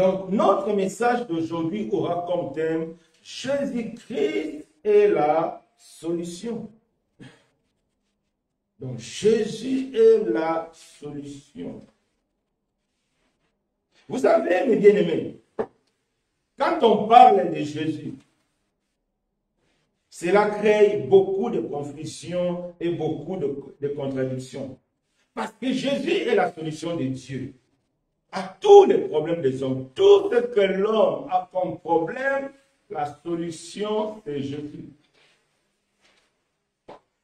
Donc, notre message d'aujourd'hui aura comme thème « Jésus-Christ est la solution ». Donc, Jésus est la solution. Vous savez, mes bien-aimés, quand on parle de Jésus, cela crée beaucoup de confusion et beaucoup de contradictions. Parce que Jésus est la solution de Dieu à tous les problèmes des hommes. Tout ce que l'homme a comme problème, la solution c'est Jésus.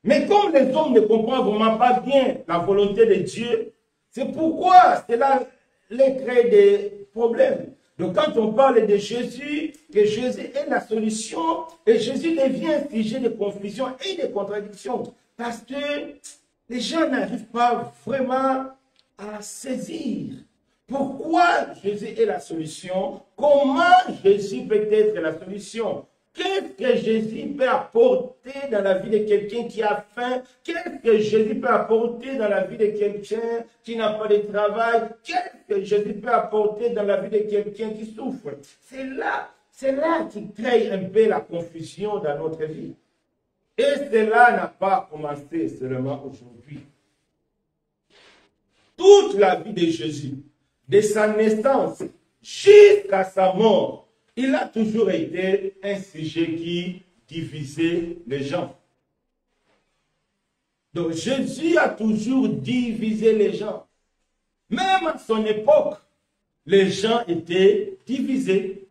Mais comme les hommes ne comprennent vraiment pas bien la volonté de Dieu, c'est pourquoi cela les crée des problèmes. Donc quand on parle de Jésus, que Jésus est la solution, et Jésus devient un sujet de confusion et de contradiction. Parce que les gens n'arrivent pas vraiment à saisir pourquoi Jésus est la solution, comment Jésus peut être la solution. Qu'est-ce que Jésus peut apporter dans la vie de quelqu'un qui a faim? Qu'est-ce que Jésus peut apporter dans la vie de quelqu'un qui n'a pas de travail? Qu'est-ce que Jésus peut apporter dans la vie de quelqu'un qui souffre? C'est là qui crée un peu la confusion dans notre vie. Et cela n'a pas commencé seulement aujourd'hui. Toute la vie de Jésus, de sa naissance jusqu'à sa mort, il a toujours été un sujet qui divisait les gens. Donc Jésus a toujours divisé les gens. Même à son époque, les gens étaient divisés.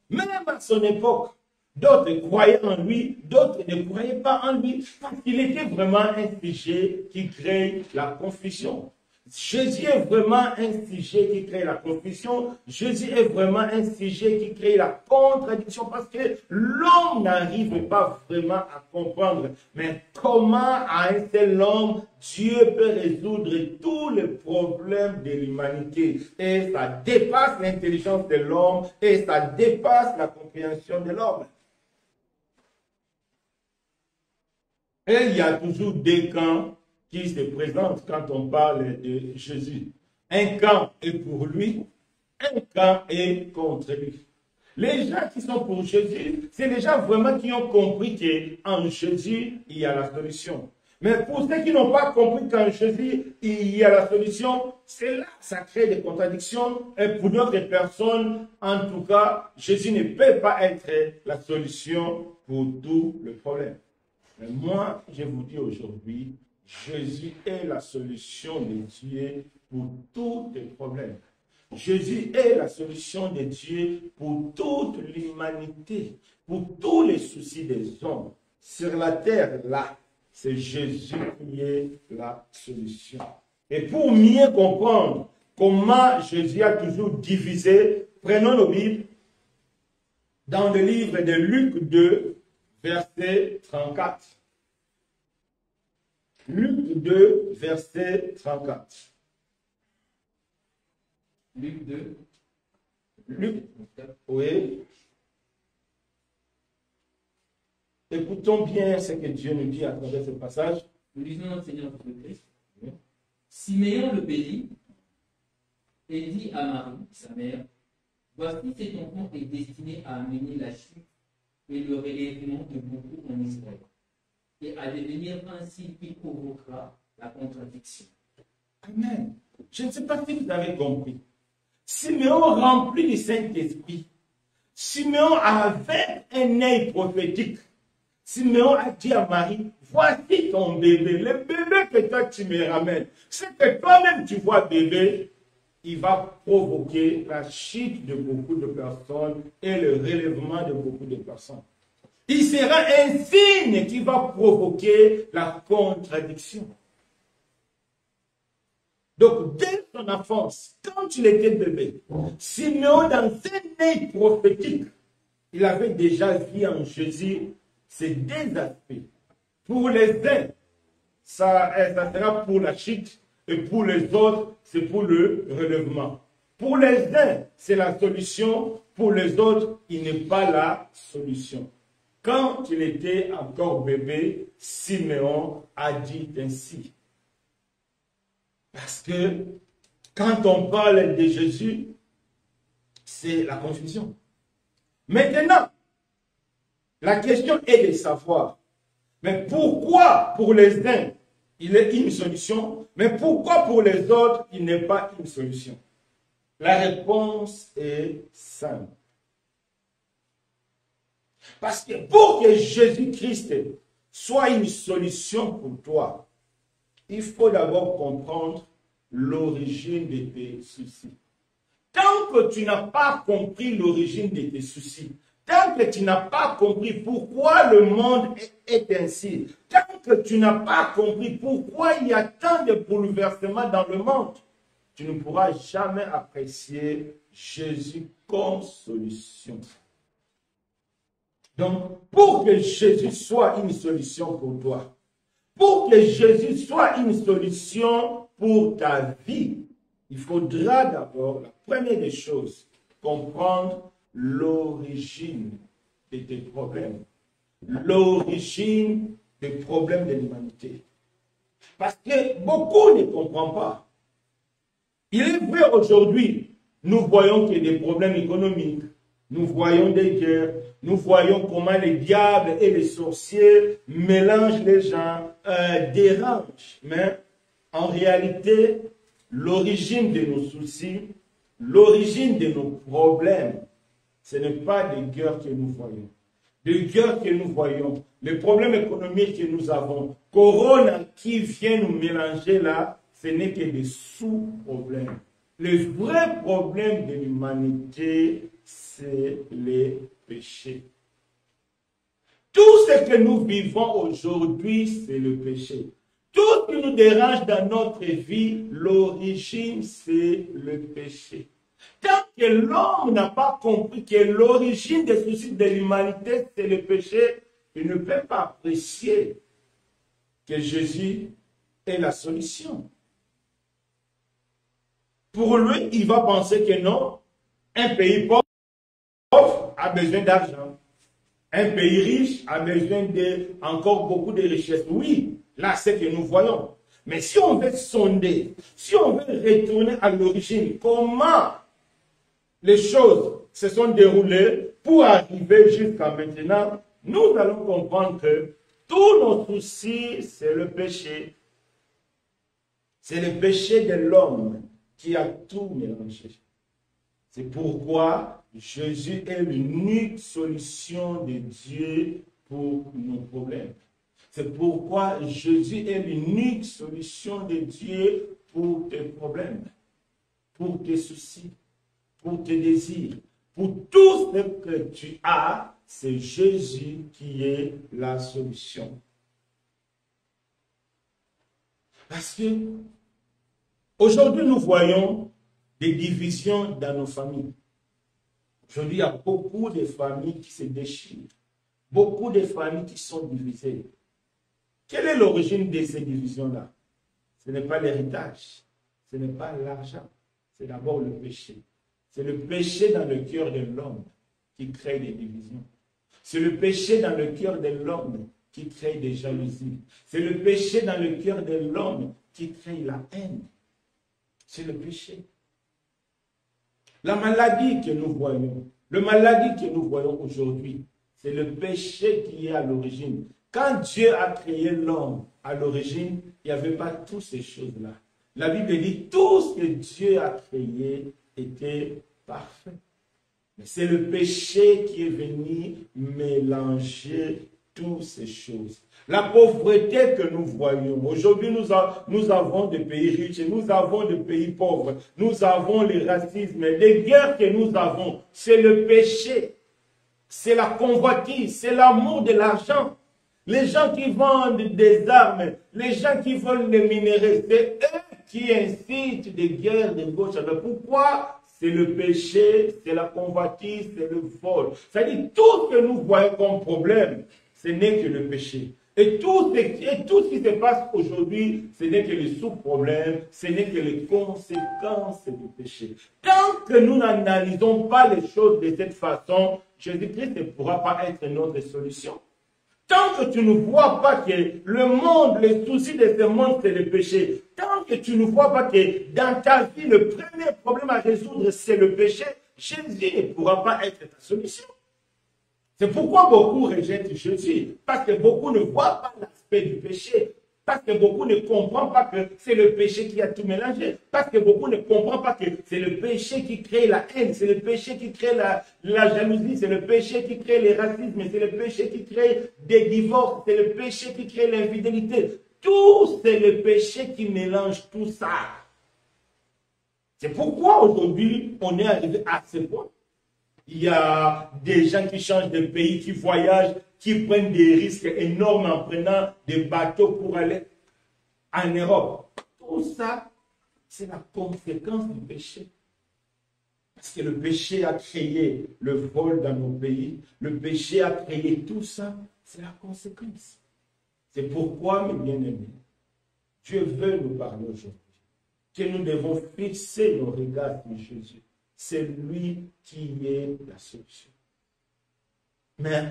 Même à son époque, d'autres croyaient en lui, d'autres ne croyaient pas en lui, parce qu'il était vraiment un sujet qui crée la confusion. Jésus est vraiment un sujet qui crée la confusion. Jésus est vraiment un sujet qui crée la contradiction parce que l'homme n'arrive pas vraiment à comprendre. Mais comment à un seul homme, Dieu peut résoudre tous les problèmes de l'humanité. Et ça dépasse l'intelligence de l'homme et ça dépasse la compréhension de l'homme. Et il y a toujours deux camps qui se présente quand on parle de Jésus. Un camp est pour lui, un camp est contre lui. Les gens qui sont pour Jésus, c'est les gens vraiment qui ont compris qu'en Jésus, il y a la solution. Mais pour ceux qui n'ont pas compris qu'en Jésus, il y a la solution, c'est là que ça crée des contradictions. Et pour d'autres personnes, en tout cas, Jésus ne peut pas être la solution pour tous les problèmes. Mais moi, je vous dis aujourd'hui, Jésus est la solution de Dieu pour tous les problèmes. Jésus est la solution de Dieu pour toute l'humanité, pour tous les soucis des hommes. Sur la terre, là, c'est Jésus qui est la solution. Et pour mieux comprendre comment Jésus a toujours divisé, prenons nos Bibles dans le livre de Luc 2, verset 34. Luc 2, verset 34. Luc 2. Luc, oui. Écoutons bien ce que Dieu nous dit à travers ce passage. Nous lisons notre Seigneur Jésus-Christ. Oui. Siméon le bénit et dit à Marie, sa mère, voici cet enfant est destiné à amener la chute et le relèvement de beaucoup en Israël, et à devenir ainsi qui provoquera la contradiction. Amen. Je ne sais pas si vous avez compris. Siméon rempli du Saint-Esprit. Siméon avait un œil prophétique. Siméon a dit à Marie, voici ton bébé, le bébé que toi tu me ramènes. C'est que toi-même tu vois bébé, il va provoquer la chute de beaucoup de personnes et le relèvement de beaucoup de personnes. Il sera un signe qui va provoquer la contradiction. Donc, dès son enfance, quand il était bébé, Siméon, dans un œil prophétique, il avait déjà vu en Jésus ces deux aspects. Pour les uns, ça sera pour la chute, et pour les autres, c'est pour le relèvement. Pour les uns, c'est la solution, pour les autres, il n'est pas la solution. Quand il était encore bébé, Siméon a dit ainsi. Parce que Quand on parle de Jésus, c'est la confusion. Maintenant, la question est de savoir, mais pourquoi pour les uns, il est une solution, mais pourquoi pour les autres, il n'est pas une solution? La réponse est simple. Parce que pour que Jésus-Christ soit une solution pour toi, il faut d'abord comprendre l'origine de tes soucis. Tant que tu n'as pas compris l'origine de tes soucis, tant que tu n'as pas compris pourquoi le monde est ainsi, tant que tu n'as pas compris pourquoi il y a tant de bouleversements dans le monde, tu ne pourras jamais apprécier Jésus comme solution. Donc, pour que Jésus soit une solution pour toi, pour que Jésus soit une solution pour ta vie, il faudra d'abord, la première des choses, comprendre l'origine de tes problèmes, l'origine des problèmes de l'humanité. Parce que beaucoup ne comprennent pas. Il est vrai aujourd'hui, nous voyons qu'il y a des problèmes économiques, nous voyons des guerres, nous voyons comment les diables et les sorciers mélangent les gens, dérangent. Mais en réalité, l'origine de nos soucis, l'origine de nos problèmes, ce n'est pas des guerres que nous voyons. Des guerres que nous voyons, les problèmes économiques que nous avons, Corona qui vient nous mélanger là, ce n'est que des sous-problèmes. Le vrai problème de l'humanité, c'est les péchés. Tout ce que nous vivons aujourd'hui, c'est le péché. Tout ce qui nous dérange dans notre vie, l'origine, c'est le péché. Tant que l'homme n'a pas compris que l'origine des soucis de l'humanité, c'est le péché, il ne peut pas apprécier que Jésus est la solution. Pour lui, il va penser que non, un pays pauvre a besoin d'argent. Un pays riche a besoin de encore beaucoup de richesses. Oui, là, c'est ce que nous voyons. Mais si on veut sonder, si on veut retourner à l'origine, comment les choses se sont déroulées pour arriver jusqu'à maintenant, nous allons comprendre que tous nos soucis, c'est le péché. C'est le péché de l'homme qui a tout mélangé. C'est pourquoi Jésus est l'unique solution de Dieu pour nos problèmes. C'est pourquoi Jésus est l'unique solution de Dieu pour tes problèmes, pour tes soucis, pour tes désirs, pour tout ce que tu as, c'est Jésus qui est la solution. Parce que aujourd'hui, nous voyons des divisions dans nos familles. Aujourd'hui, il y a beaucoup de familles qui se déchirent. Beaucoup de familles qui sont divisées. Quelle est l'origine de ces divisions-là? Ce n'est pas l'héritage. Ce n'est pas l'argent. C'est d'abord le péché. C'est le péché dans le cœur de l'homme qui crée des divisions. C'est le péché dans le cœur de l'homme qui crée des jalousies. C'est le péché dans le cœur de l'homme qui crée la haine. C'est le péché. La maladie que nous voyons, le maladie que nous voyons aujourd'hui, c'est le péché qui est à l'origine. Quand Dieu a créé l'homme à l'origine, il n'y avait pas toutes ces choses-là. La Bible dit tout ce que Dieu a créé était parfait. Mais c'est le péché qui est venu mélanger toutes ces choses. La pauvreté que nous voyons, aujourd'hui nous avons des pays riches, nous avons des pays pauvres, nous avons le racisme, les guerres que nous avons, c'est le péché, c'est la convoitise, c'est l'amour de l'argent. Les gens qui vendent des armes, les gens qui veulent les minéraux, c'est eux qui incitent des guerres de gauche à droite. Pourquoi? C'est le péché, c'est la convoitise, c'est le vol. C'est-à-dire tout ce que nous voyons comme problème, ce n'est que le péché. Et tout ce qui se passe aujourd'hui, ce n'est que les sous-problèmes, ce n'est que les conséquences du péché. Tant que nous n'analysons pas les choses de cette façon, Jésus-Christ ne pourra pas être notre solution. Tant que tu ne vois pas que le monde, les soucis de ce monde, c'est le péché. Tant que tu ne vois pas que dans ta vie, le premier problème à résoudre, c'est le péché, Jésus ne pourra pas être ta solution. C'est pourquoi beaucoup rejettent Jésus, parce que beaucoup ne voient pas l'aspect du péché, parce que beaucoup ne comprennent pas que c'est le péché qui a tout mélangé, parce que beaucoup ne comprennent pas que c'est le péché qui crée la haine, c'est le péché qui crée la jalousie, c'est le péché qui crée les racismes, c'est le péché qui crée des divorces, c'est le péché qui crée l'infidélité. Tout, c'est le péché qui mélange tout ça. C'est pourquoi aujourd'hui, on est arrivé à ce point. Il y a des gens qui changent de pays, qui voyagent, qui prennent des risques énormes en prenant des bateaux pour aller en Europe. Tout ça, c'est la conséquence du péché. Parce que le péché a créé le vol dans nos pays. Le péché a créé tout ça. C'est la conséquence. C'est pourquoi, mes bien-aimés, Dieu veut nous parler aujourd'hui. Que nous devons fixer nos regards sur Jésus. C'est lui qui est la solution. Mais,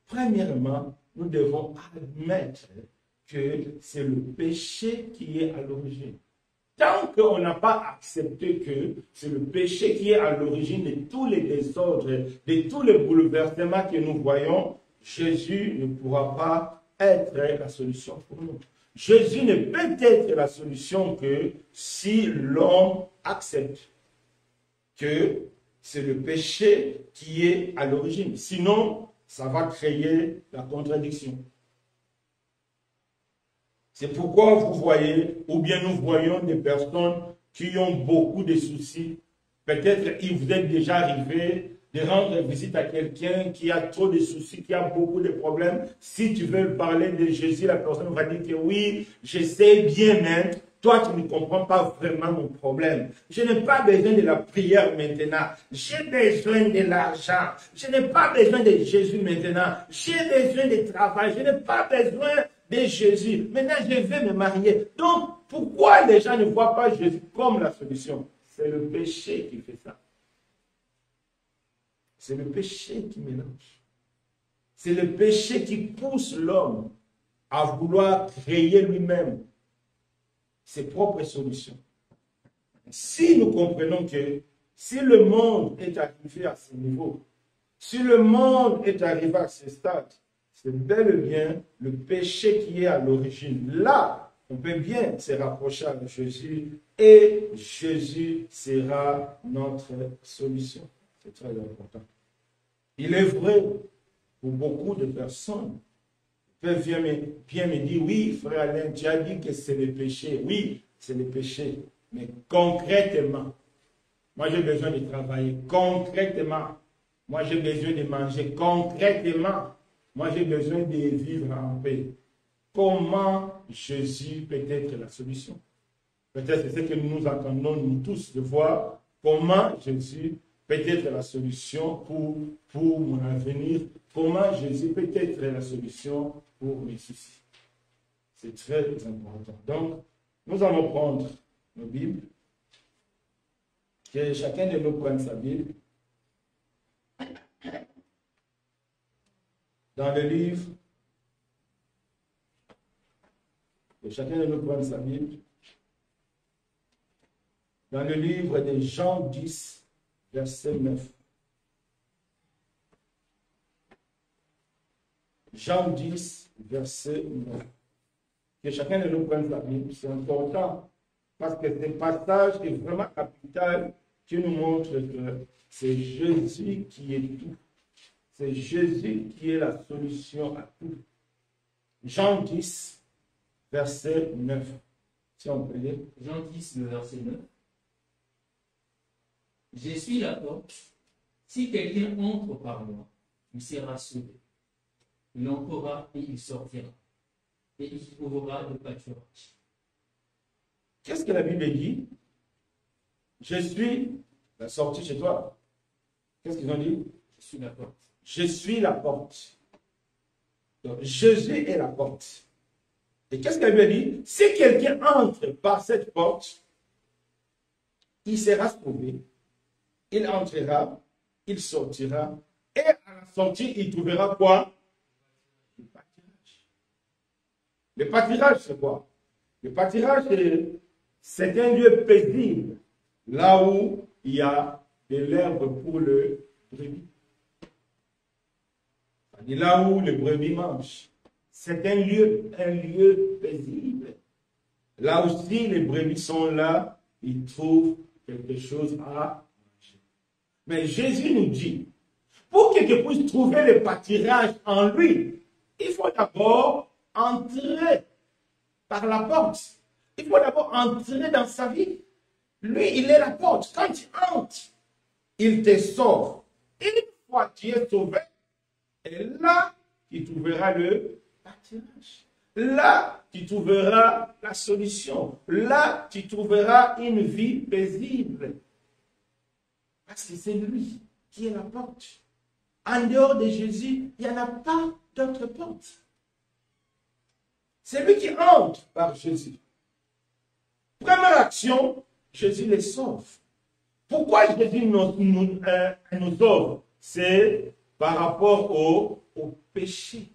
premièrement, nous devons admettre que c'est le péché qui est à l'origine. Tant qu'on n'a pas accepté que c'est le péché qui est à l'origine de tous les désordres, de tous les bouleversements que nous voyons, Jésus ne pourra pas être la solution pour nous. Jésus ne peut être la solution que si l'homme accepte que c'est le péché qui est à l'origine. Sinon, ça va créer la contradiction. C'est pourquoi vous voyez, ou bien nous voyons des personnes qui ont beaucoup de soucis. Peut-être il vous est déjà arrivé de rendre visite à quelqu'un qui a trop de soucis, qui a beaucoup de problèmes. Si tu veux parler de Jésus, la personne va dire que oui, je sais bien, mais toi, tu ne comprends pas vraiment mon problème. Je n'ai pas besoin de la prière maintenant. J'ai besoin de l'argent. Je n'ai pas besoin de Jésus maintenant. J'ai besoin de travail. Je n'ai pas besoin de Jésus. Maintenant, je vais me marier. Donc, pourquoi les gens ne voient pas Jésus comme la solution? C'est le péché qui fait ça. C'est le péché qui mélange. C'est le péché qui pousse l'homme à vouloir créer lui-même ses propres solutions. Si nous comprenons que si le monde est arrivé à ce niveau, si le monde est arrivé à ce stade, c'est bel et bien le péché qui est à l'origine. Là, on peut bien se rapprocher de Jésus et Jésus sera notre solution. C'est très important. Il est vrai pour beaucoup de personnes peuvent bien me dire, oui, frère Alain, tu as dit que c'est le péché. Oui, c'est le péché. Mais concrètement, moi j'ai besoin de travailler. Concrètement, moi j'ai besoin de manger. Concrètement, moi j'ai besoin de vivre en paix. Comment Jésus peut être la solution? Peut-être c'est ce que nous entendons, nous tous, de voir comment Jésus peut être la solution pour mon avenir. Comment Jésus peut être la solution pour mes soucis. C'est très important. Donc, nous allons prendre nos Bibles. Que chacun de nous prenne sa Bible. Dans le livre, que chacun de nous prenne sa Bible. Dans le livre de Jean 10, verset 9. Jean 10, verset 9. Que chacun de nous prenne sa Bible, c'est important parce que ce passage est vraiment capital qui nous montre que c'est Jésus qui est tout. C'est Jésus qui est la solution à tout. Jean 10, verset 9. Si on peut lire. Jean 10, le verset 9. Je suis la porte. Si quelqu'un entre par moi, il sera sauvé. Il entrera et il sortira. Et il trouvera le pâturage. Qu'est-ce que la Bible dit? Je suis la sortie chez toi. Qu'est-ce qu'ils ont dit? Je suis la porte. Je suis la porte. Donc, Jésus est la porte. Et qu'est-ce que la Bible dit? Si quelqu'un entre par cette porte, il sera sauvé. Il entrera, il sortira. Et à la sortie, il trouvera quoi? Le pâturage. Le pâturage, c'est quoi? Le pâturage, C'est un lieu paisible, là où il y a de l'herbe pour le brebis. C'est là où le brebis mange. C'est un lieu paisible. Là aussi, les brebis sont là, ils trouvent quelque chose à manger. Mais Jésus nous dit, pour que tu puisses trouver le pâturage en lui, il faut d'abord entrer par la porte. Il faut d'abord entrer dans sa vie. Lui, il est la porte. Quand tu entres, il te sauve. Une fois que tu es sauvé, et là, tu trouveras le pâturage. Là, tu trouveras la solution. Là, tu trouveras une vie paisible. Parce que c'est lui qui est la porte. En dehors de Jésus, il n'y en a pas d'autre porte. C'est lui qui entre par Jésus. Première action, Jésus les sauve. Pourquoi Jésus nous sauve? C'est par rapport au péché.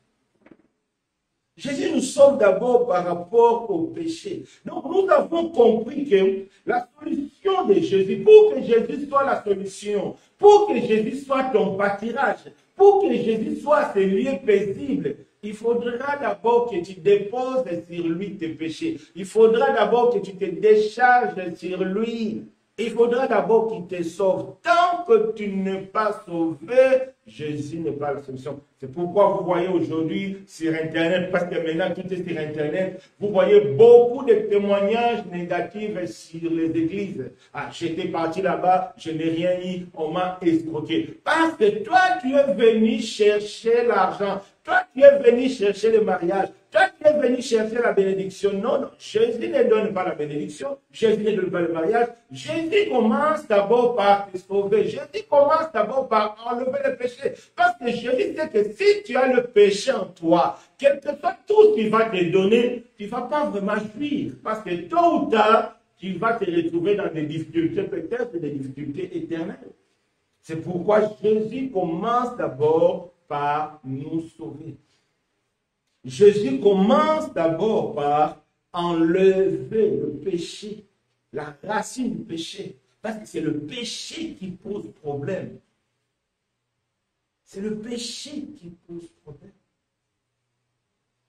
Jésus nous sauve d'abord par rapport au péché. Donc nous avons compris que la solution de Jésus, pour que Jésus soit la solution, pour que Jésus soit ton pâturage, pour que Jésus soit ce lieu paisible, il faudra d'abord que tu déposes sur lui tes péchés. Il faudra d'abord que tu te décharges sur lui. Il faudra d'abord qu'il te sauve. Tant que tu n'es pas sauvé, Jésus n'est pas la solution. C'est pourquoi vous voyez aujourd'hui sur Internet, parce que maintenant tout est sur Internet, vous voyez beaucoup de témoignages négatifs sur les églises. Ah, j'étais parti là-bas, je n'ai rien eu, on m'a escroqué. Parce que toi, tu es venu chercher l'argent. Toi, tu es venu chercher le mariage. Toi, tu es venu chercher la bénédiction. Non, non, Jésus ne donne pas la bénédiction. Jésus ne donne pas le mariage. Jésus commence d'abord par te sauver. Jésus commence d'abord par enlever le péché. Parce que Jésus sait que si tu as le péché en toi, quel que soit tout ce qu'il va te donner, tu ne vas pas vraiment jouir. Parce que tôt ou tard, tu vas te retrouver dans des difficultés, peut-être des difficultés éternelles. C'est pourquoi Jésus commence d'abord par nous sauver. Jésus commence d'abord par enlever le péché, la racine du péché. Parce que c'est le péché qui pose problème. C'est le péché qui pose problème.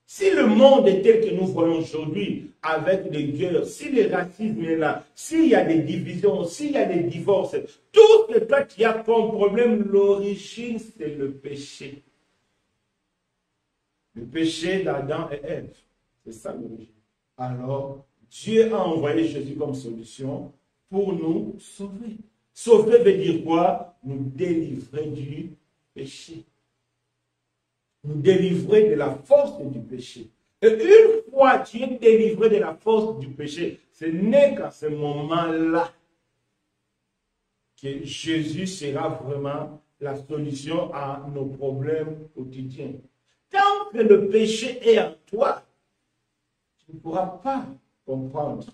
Si le monde est tel que nous voyons aujourd'hui, avec des guerres, si le racisme est là, s'il y a des divisions, s'il y a des divorces, tout ce que toi tu as comme problème, l'origine, c'est le péché. Le péché d'Adam et Ève. C'est ça l'origine. Alors, Dieu a envoyé Jésus comme solution pour nous sauver. Sauver veut dire quoi? Nous délivrer du péché. Nous délivrer de la force du péché. Et une fois tu es délivré de la force du péché, ce n'est qu'à ce moment-là que Jésus sera vraiment la solution à nos problèmes quotidiens. Tant que le péché est en toi, tu ne pourras pas comprendre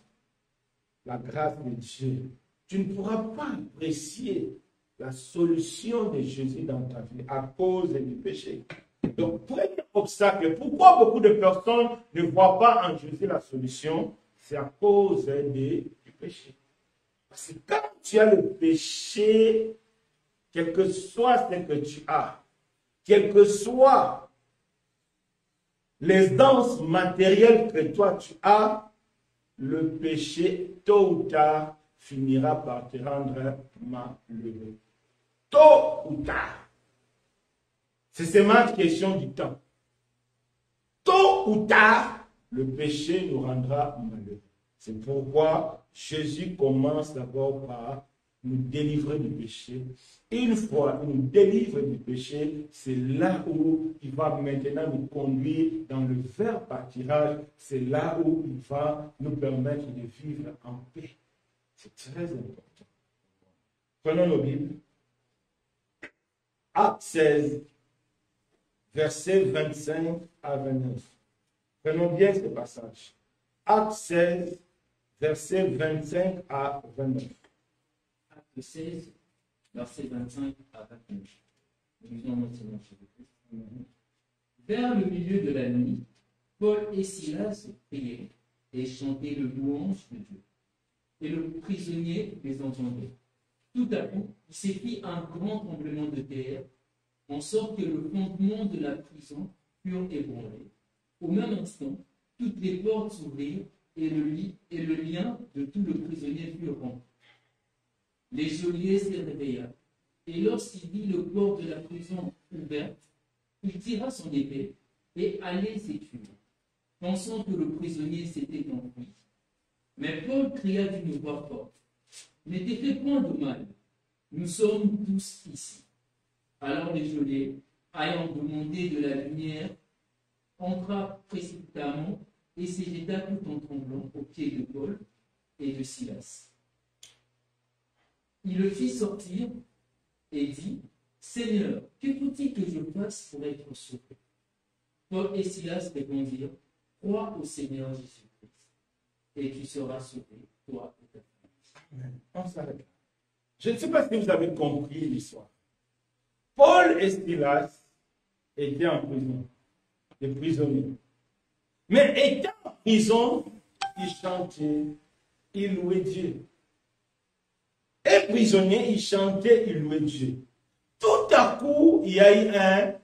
la grâce de Dieu. Tu ne pourras pas apprécier la solution de Jésus dans ta vie à cause du péché. Donc, premier obstacle, pourquoi beaucoup de personnes ne voient pas en Jésus la solution? C'est à cause du péché. Parce que quand tu as le péché, quel que soit ce que tu as, quel que soit les danses matérielles que toi tu as, le péché, tôt ou tard, finira par te rendre malheureux. Tôt ou tard. C'est seulement question du temps. Tôt ou tard, le péché nous rendra malheureux. C'est pourquoi Jésus commence d'abord par nous délivrer du péché. Une fois qu'il nous délivre du péché, c'est là où il va maintenant nous conduire dans le vrai pâturage. C'est là où il va nous permettre de vivre en paix. C'est très important. Prenons nos Bibles. Acte 16, versets 25 à 29. Prenons bien ce passage. Acte 16, versets 25 à 29. Acte 16, versets 25 à 29. Lisons notre Seigneur Jésus-Christ. Vers le milieu de la nuit, Paul et Silas priaient et chantaient le louange de Dieu. et le prisonnier les entendait. Tout à coup, il s'est fait un grand tremblement de terre, en sorte que le fondement de la prison furent ébranlés. Au même instant, toutes les portes s'ouvrirent et le lien de tout le prisonnier fut rompu. Les geôliers se réveilla, et lorsqu'il vit le port de la prison ouverte, il tira son épée et allait s'étuer, pensant que le prisonnier s'était enfui. Mais Paul cria d'une voix forte: ne t'ai fait point de mal, nous sommes tous ici. Alors les geôliers, ayant demandé de la lumière, entra précipitamment et se jeta tout en tremblant aux pieds de Paul et de Silas. Il le fit sortir et dit: Seigneur, que faut-il que je fasse pour être sauvé? Paul et Silas répondirent: crois au Seigneur Jésus-Christ, et tu seras sauvé, toi et ta famille. On s'arrête là. Je ne sais pas si vous avez compris l'histoire. Paul et Silas étaient en prison, des prisonniers. Mais étant en prison, ils chantaient, ils louaient Dieu. Et prisonniers, ils chantaient, ils louaient Dieu. Tout à coup, il y a eu un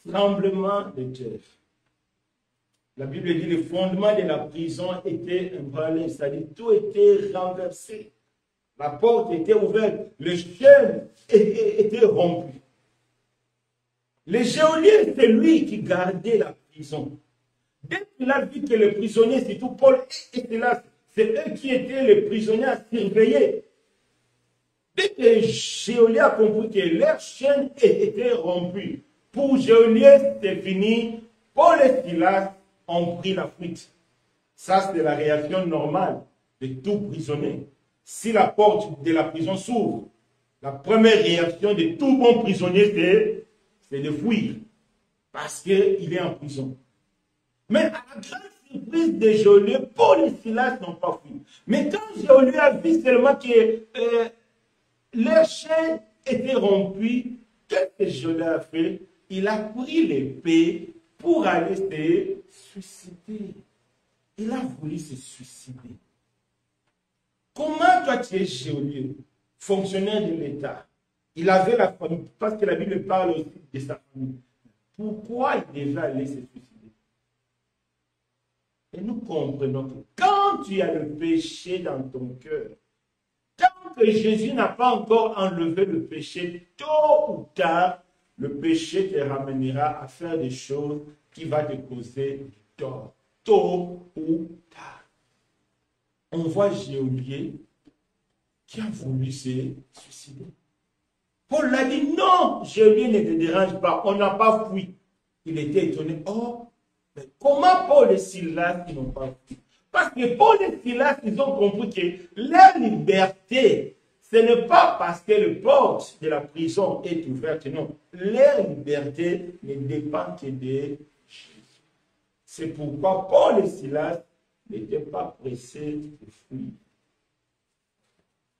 tremblement de terre. La Bible dit que le fondement de la prison était ébranlé, c'est-à-dire tout était renversé. La porte était ouverte, le chaîne était rompu. Le geôlier, c'est lui qui gardait la prison. Dès qu'il a vu que les prisonniers, surtout Paul et là, c'est eux qui étaient les prisonniers à surveiller. Dès que le geôlier a compris que leur chaîne était rompue, pour geôlier, c'est fini. Paul et Silas ont pris la fuite. Ça, c'est la réaction normale de tout prisonnier. Si la porte de la prison s'ouvre, la première réaction de tout bon prisonnier, c'est de fuir. Parce qu'il est en prison. Mais à la grande surprise des geôliers, Paul et Silas n'ont pas fui. Mais quand geôlier a vu seulement que leur chaîne était rompue, qu'est-ce que geôlier a fait? Il a pris l'épée pour aller se suicider. Il a voulu se suicider. Comment toi tu es geôlier, fonctionnaire de l'État? Il avait la famille, parce que la Bible parle aussi de sa famille. Pourquoi il devait aller se suicider? Et nous comprenons que quand tu as le péché dans ton cœur, tant que Jésus n'a pas encore enlevé le péché, tôt ou tard, le péché te ramènera à faire des choses qui vont te causer du tort. Tôt ou tard. On voit geôlier qui a voulu se suicider. Paul a dit non, geôlier ne te dérange pas, on n'a pas fui. Il était étonné. Oh, mais comment Paul et Silas n'ont pas fui? Parce que Paul et Silas, ils ont compris que leur liberté, ce n'est pas parce que la porte de la prison est ouverte, non. Leur liberté ne dépend que de Jésus. C'est pourquoi Paul et Silas n'étaient pas pressés de fuir.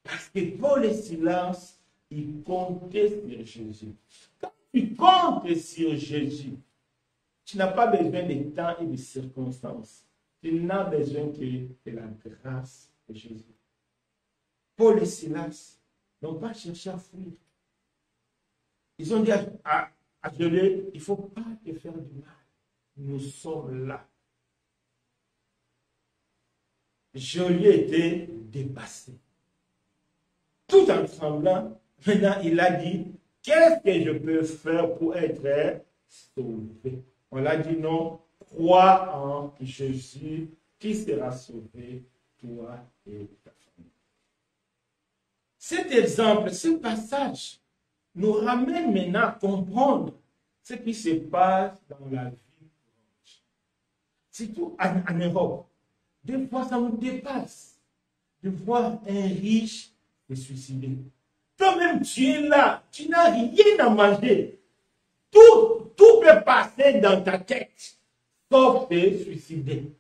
Parce que Paul et Silas, ils comptaient sur Jésus. Quand tu comptes sur Jésus, tu n'as pas besoin de temps et de circonstances. Tu n'as besoin que de la grâce de Jésus. Paul et Silas n'ont pas cherché à fuir. Ils ont dit à Geôlier, il ne faut pas te faire du mal. Nous sommes là. Geôlier était dépassé. Tout en tremblant, maintenant il a dit, qu'est-ce que je peux faire pour être sauvé? On l'a dit non, crois en Jésus qui sera sauvé, toi et ta famille. Cet exemple, ce passage nous ramène maintenant à comprendre ce qui se passe dans la vie. Surtout en Europe. Des fois, ça nous dépasse de voir un riche se suicider. Toi-même, tu es là, tu n'as rien à manger. Tout peut passer dans ta tête, sauf se suicider.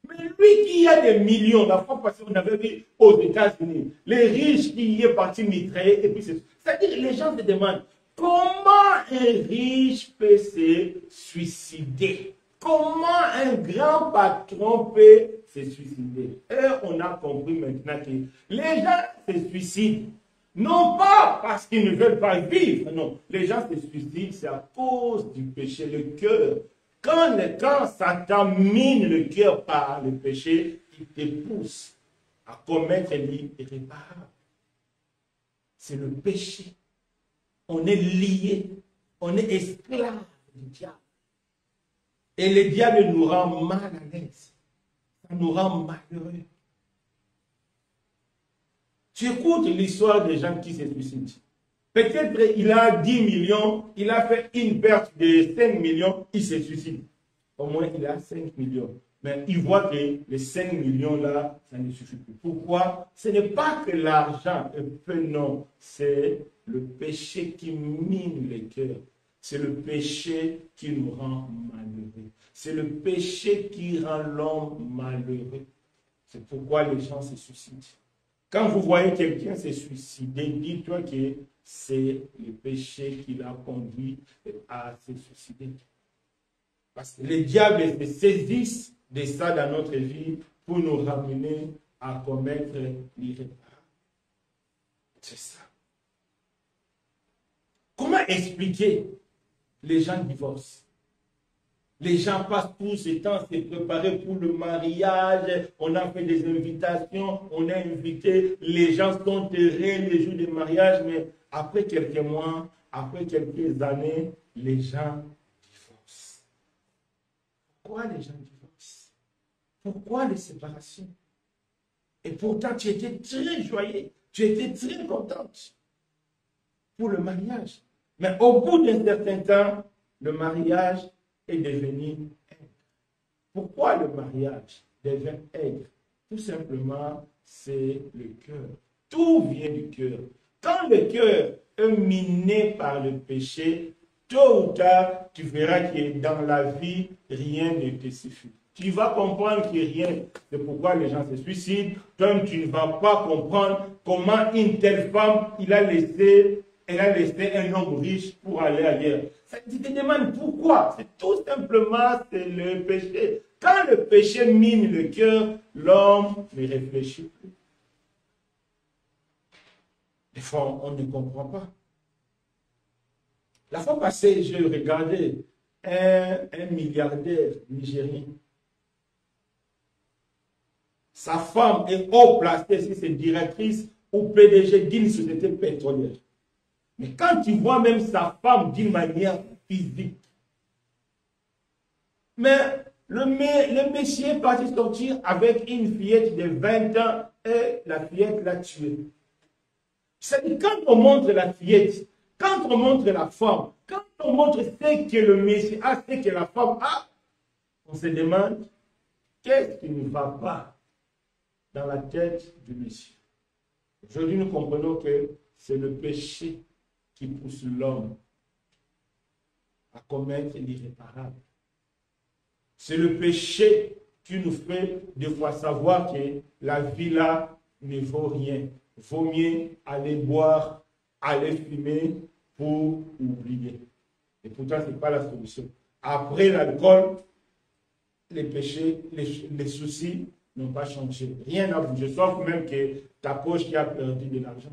Mais lui qui a des millions, la fois passée, on avait vu aux États-Unis, les riches qui y est parti mitrailler, et puis c'est-à-dire les gens se demandent comment un riche peut se suicider. Comment un grand patron peut se suicider? Et on a compris maintenant que les gens se suicident. Non pas parce qu'ils ne veulent pas vivre, non. Les gens se suicident, c'est à cause du péché, le cœur. Quand Satan mine le cœur par le péché, il te pousse à commettre l'irréparable. C'est le péché. On est lié, on est esclave du diable. Et le diable nous rend mal à l'aise. Ça nous rend malheureux. Tu écoutes l'histoire des gens qui se suicident. Peut-être il a 10 millions, il a fait une perte de 5 millions, il se suicide. Au moins, il a 5 millions. Mais il voit que les 5 millions là, ça ne suffit plus. Pourquoi? Ce n'est pas que l'argent est peu, non. C'est le péché qui mine les cœurs. C'est le péché qui nous rend malheureux. C'est le péché qui rend l'homme malheureux. C'est pourquoi les gens se suicident. Quand vous voyez quelqu'un se suicider, dites-toi que c'est le péché qui l'a conduit à se suicider. Parce que les diables se saisissent de ça dans notre vie pour nous ramener à commettre l'irréparable. C'est ça. Comment expliquer les gens divorcent? Les gens passent tout ce temps à se préparer pour le mariage. On a fait des invitations, on a invité. Les gens sont heureux les jours du mariage, mais après quelques mois, après quelques années, les gens divorcent. Pourquoi les gens divorcent? Pourquoi les séparations? Et pourtant, tu étais très joyeux, tu étais très contente pour le mariage. Mais au bout d'un certain temps, le mariage est devenu aigre. Pourquoi le mariage devient aigre? Tout simplement, c'est le cœur. Tout vient du cœur. Quand le cœur est miné par le péché, tôt ou tard, tu verras que dans la vie, rien ne te suffit. Tu vas comprendre que rien, c'est pourquoi les gens se suicident. Toi, tu ne vas pas comprendre comment une telle femme, elle a laissé un homme riche pour aller ailleurs. Tu te demandes pourquoi. C'est tout simplement, c'est le péché. Quand le péché mine le cœur, l'homme ne réfléchit plus. Des fois, on ne comprend pas. La fois passée, j'ai regardé un milliardaire nigérien. Sa femme est haut placée, si c'est directrice ou PDG d'une société pétrolière. Mais quand tu vois même sa femme d'une manière physique, mais le monsieur est parti sortir avec une fillette de 20 ans et la fillette l'a tué. C'est-à-dire quand on montre la fillette, quand on montre la femme, quand on montre ce que le monsieur a, ce que la femme a, on se demande qu'est-ce qui ne va pas dans la tête du monsieur. Aujourd'hui, nous comprenons que c'est le péché qui pousse l'homme à commettre l'irréparable. C'est le péché qui nous fait des fois savoir que la vie là ne vaut rien. Vaut mieux aller boire, aller fumer pour oublier. Et pourtant, ce n'est pas la solution. Après l'alcool, les péchés, les soucis n'ont pas changé. Rien n'a bougé, sauf même que ta poche qui a perdu de l'argent.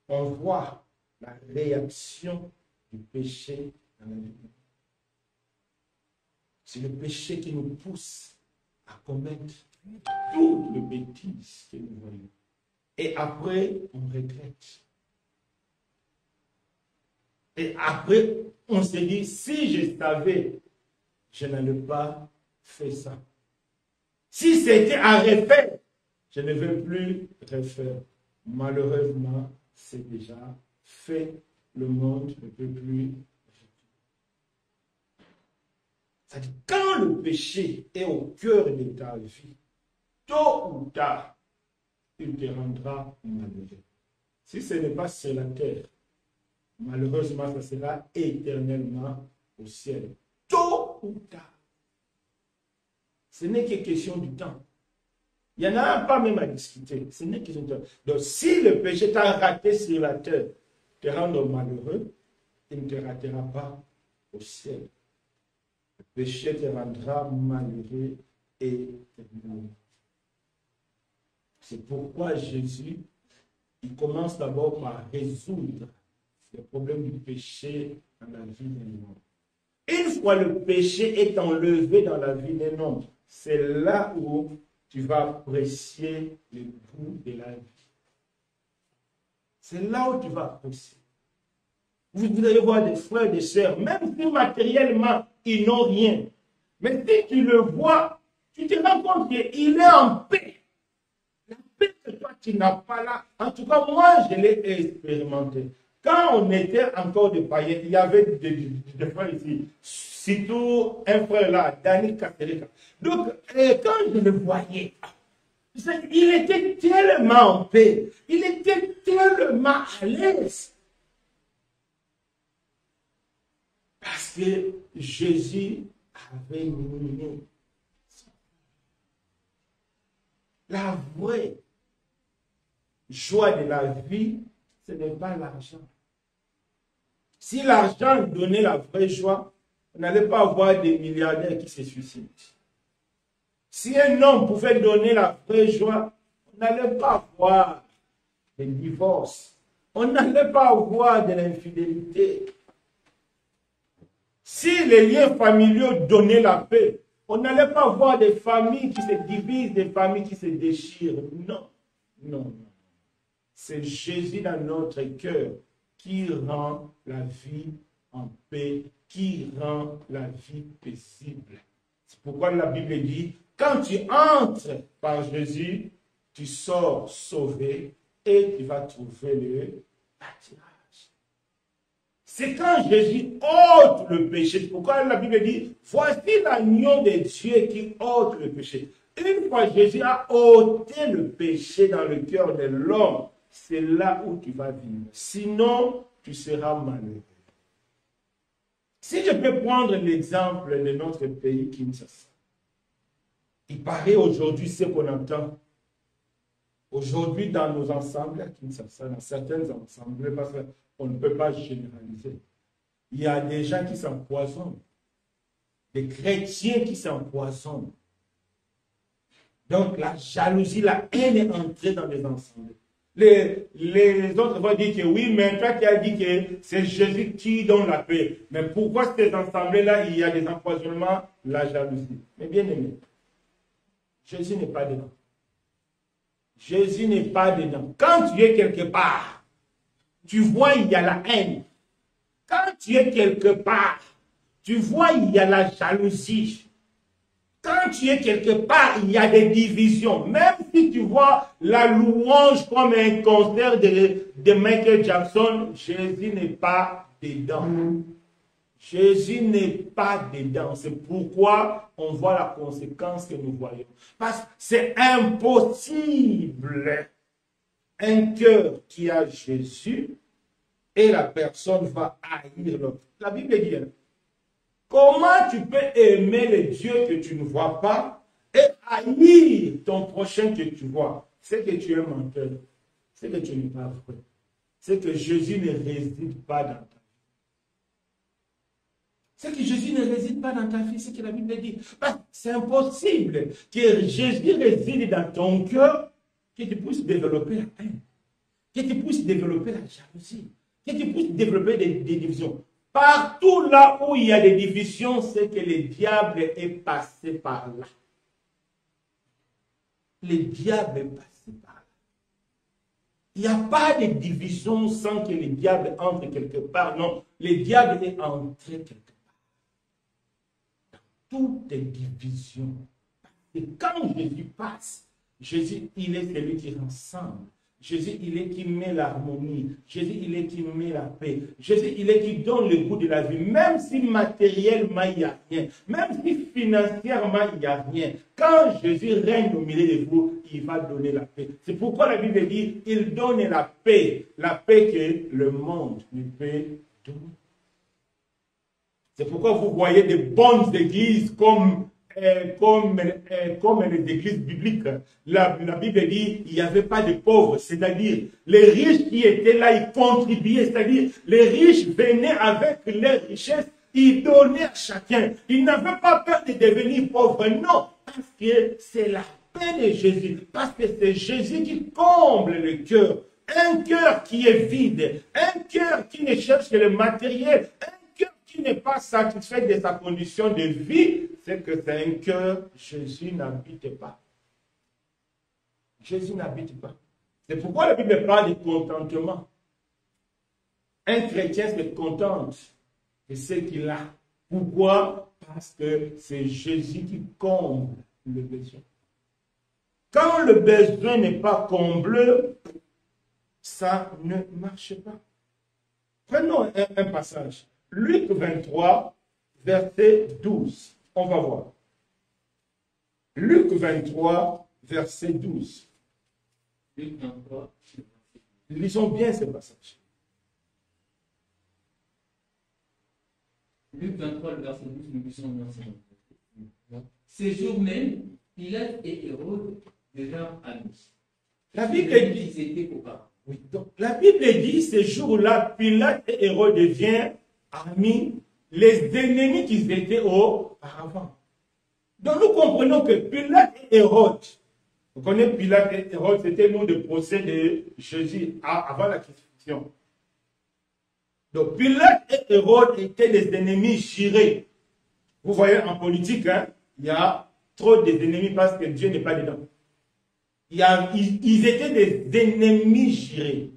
On voit la réaction du péché dans la vie. C'est le péché qui nous pousse à commettre toutes les bêtises que nous voyons. Et après, on regrette. Et après, on se dit, si je savais, je n'allais pas faire ça. Si c'était à refaire, je ne veux plus refaire. Malheureusement, c'est déjà fait. Le monde ne peut plus. C'est-à-dire, quand le péché est au cœur de ta vie, tôt ou tard, il te rendra malheureux. Si ce n'est pas sur la terre, malheureusement, ça sera éternellement au ciel. Tôt ou tard. Ce n'est que question du temps. Il n'y en a pas même à discuter. Ce n'est que question du temps. Donc, si le péché t'a raté sur la terre, te rendre malheureux, il ne te ratera pas au ciel. le péché te rendra malheureux et éternellement. C'est pourquoi Jésus, il commence d'abord par résoudre le problème du péché dans la vie d'un homme. Une fois le péché est enlevé dans la vie d'un homme, c'est là où tu vas apprécier le goût de la vie. C'est là où tu vas apprécier. Vous allez voir des frères et des sœurs, même si matériellement ils n'ont rien, mais si tu le vois, tu te rends compte qu'il est en paix. La paix que toi tu n'as pas là, en tout cas moi je l'ai expérimenté. Quand on était encore des païens, il y avait des frères ici, surtout un frère là, Daniel Katerika. Donc, quand je le voyais, il était tellement en paix, il était tellement à l'aise. Parce que Jésus avait mis la vraie joie de la vie, ce n'est pas l'argent. Si l'argent donnait la vraie joie, on n'allait pas avoir des milliardaires qui se suicident. Si un homme pouvait donner la vraie joie, on n'allait pas avoir des divorces. On n'allait pas avoir de l'infidélité. Si les liens familiaux donnaient la paix, on n'allait pas avoir des familles qui se divisent, des familles qui se déchirent. Non, non, non. C'est Jésus dans notre cœur qui rend la vie en paix, qui rend la vie paisible. C'est pourquoi la Bible dit, quand tu entres par Jésus, tu sors sauvé et tu vas trouver le pâturage. C'est quand Jésus ôte le péché. C'est pourquoi la Bible dit, voici l'agneau de Dieu qui ôte le péché. Une fois Jésus a ôté le péché dans le cœur de l'homme, c'est là où tu vas vivre. Sinon, tu seras malheureux. Si je peux prendre l'exemple de notre pays, Kinshasa, il paraît aujourd'hui ce qu'on entend. Aujourd'hui, dans nos ensembles à Kinshasa, dans certains ensembles, parce qu'on ne peut pas généraliser, il y a des gens qui s'empoisonnent, des chrétiens qui s'empoisonnent. Donc, la jalousie, la haine est entrée dans les ensembles. Les autres vont dire que oui, mais toi qui as dit que c'est Jésus qui donne la paix. Mais pourquoi ces ensembles-là, il y a des empoisonnements, la jalousie? Mais bien aimé, Jésus n'est pas dedans. Jésus n'est pas dedans. Quand tu es quelque part, tu vois il y a la haine. Quand tu es quelque part, tu vois il y a la jalousie. Quand tu es quelque part, il y a des divisions. Même si tu vois la louange comme un concert de Michael Jackson, Jésus n'est pas dedans. Jésus n'est pas dedans. C'est pourquoi on voit la conséquence que nous voyons. Parce que c'est impossible. Un cœur qui a Jésus et la personne va haïr l'autre. La Bible dit, comment tu peux aimer le Dieu que tu ne vois pas et haïr ton prochain que tu vois? C'est que tu es menteur. C'est que tu n'es pas vrai. C'est que Jésus ne réside pas dans ta vie. C'est que Jésus ne réside pas dans ta vie. C'est que la Bible dit. C'est impossible que Jésus réside dans ton cœur, que tu puisses développer la haine, que tu puisses développer la jalousie, que tu puisses développer des divisions. Partout là où il y a des divisions, c'est que le diable est passé par là. Le diable est passé par là. Il n'y a pas de division sans que le diable entre quelque part. Non, le diable est entré quelque part. Dans toutes les divisions. Et quand Jésus passe, Jésus, il est celui qui rassemble. Jésus, il est qui met l'harmonie. Jésus, il est qui met la paix. Jésus, il est qui donne le goût de la vie. Même si matériellement, il n'y a rien. Même si financièrement, il n'y a rien. Quand Jésus règne au milieu de vous, il va donner la paix. C'est pourquoi la Bible dit, il donne la paix. La paix que le monde ne peut donner. C'est pourquoi vous voyez des bonnes églises comme les églises bibliques. La Bible dit il n'y avait pas de pauvres, c'est-à-dire les riches qui étaient là, ils contribuaient, c'est-à-dire les riches venaient avec leurs richesses Il donnait à chacun. Il n'avait pas peur de devenir pauvre. Non, parce que c'est la paix de Jésus. Parce que c'est Jésus qui comble le cœur. Un cœur qui est vide. Un cœur qui ne cherche que le matériel. Un cœur qui n'est pas satisfait de sa condition de vie. C'est que c'est un cœur, Jésus n'habite pas. Jésus n'habite pas. C'est pourquoi la Bible parle de contentement. Un chrétien se contente de ce qu'il a. Pourquoi? Parce que c'est Jésus qui comble le besoin. Quand le besoin n'est pas comblé, ça ne marche pas. Prenons un passage. Luc 23, verset 12. On va voir. Luc 23, verset 12. Luc 23. Lisons bien ce passage. Luc 23, le verset 12, nous lisons l'Ancien. Ces jours même, Pilate et Hérode devinrent amis. La Bible dit, ils étaient copains. oui, donc, la Bible dit, ces jours-là, Pilate et Hérode deviennent amis, les ennemis qu'ils étaient auparavant. Donc nous comprenons que Pilate et Hérode, vous connaissez Pilate et Hérode, c'était nous de procès de Jésus avant la crucifixion. Donc Pilate et Hérode étaient des ennemis jurés. Vous voyez en politique, hein, il y a trop d'ennemis parce que Dieu n'est pas dedans. Ils étaient des ennemis jurés.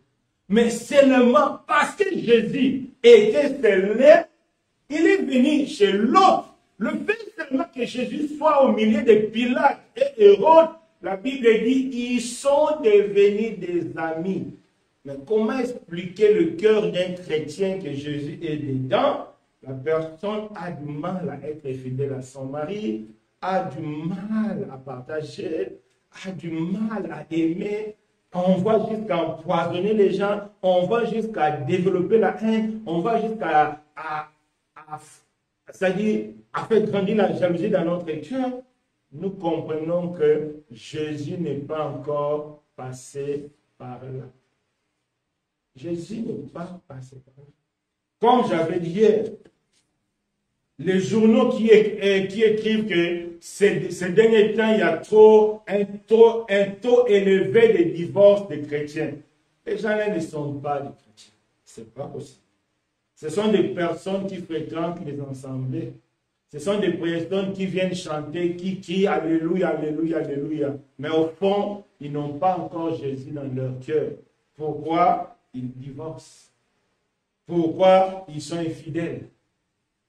Mais seulement parce que Jésus était célèbre, il est venu chez l'autre. Le fait seulement que Jésus soit au milieu de Pilate et Hérode, la Bible dit ils sont devenus des amis. Mais comment expliquer le cœur d'un chrétien que Jésus est dedans? La personne a du mal à être fidèle à son mari, a du mal à partager, a du mal à aimer. On va jusqu'à empoisonner les gens, on va jusqu'à développer la haine, on va jusqu'à c'est-à-dire à faire grandir la jalousie dans notre cœur. Nous comprenons que Jésus n'est pas encore passé par là. Jésus n'est pas passé par là. Comme j'avais dit hier, les journaux qui écrivent que ces derniers temps, il y a un taux élevé de divorces de chrétiens. Les gens-là ne sont pas des chrétiens. Ce n'est pas possible. Ce sont des personnes qui fréquentent les assemblées. Ce sont des personnes qui viennent chanter, qui crient Alléluia, Alléluia, Alléluia. Mais au fond, ils n'ont pas encore Jésus dans leur cœur. Pourquoi ils divorcent? Pourquoi ils sont infidèles?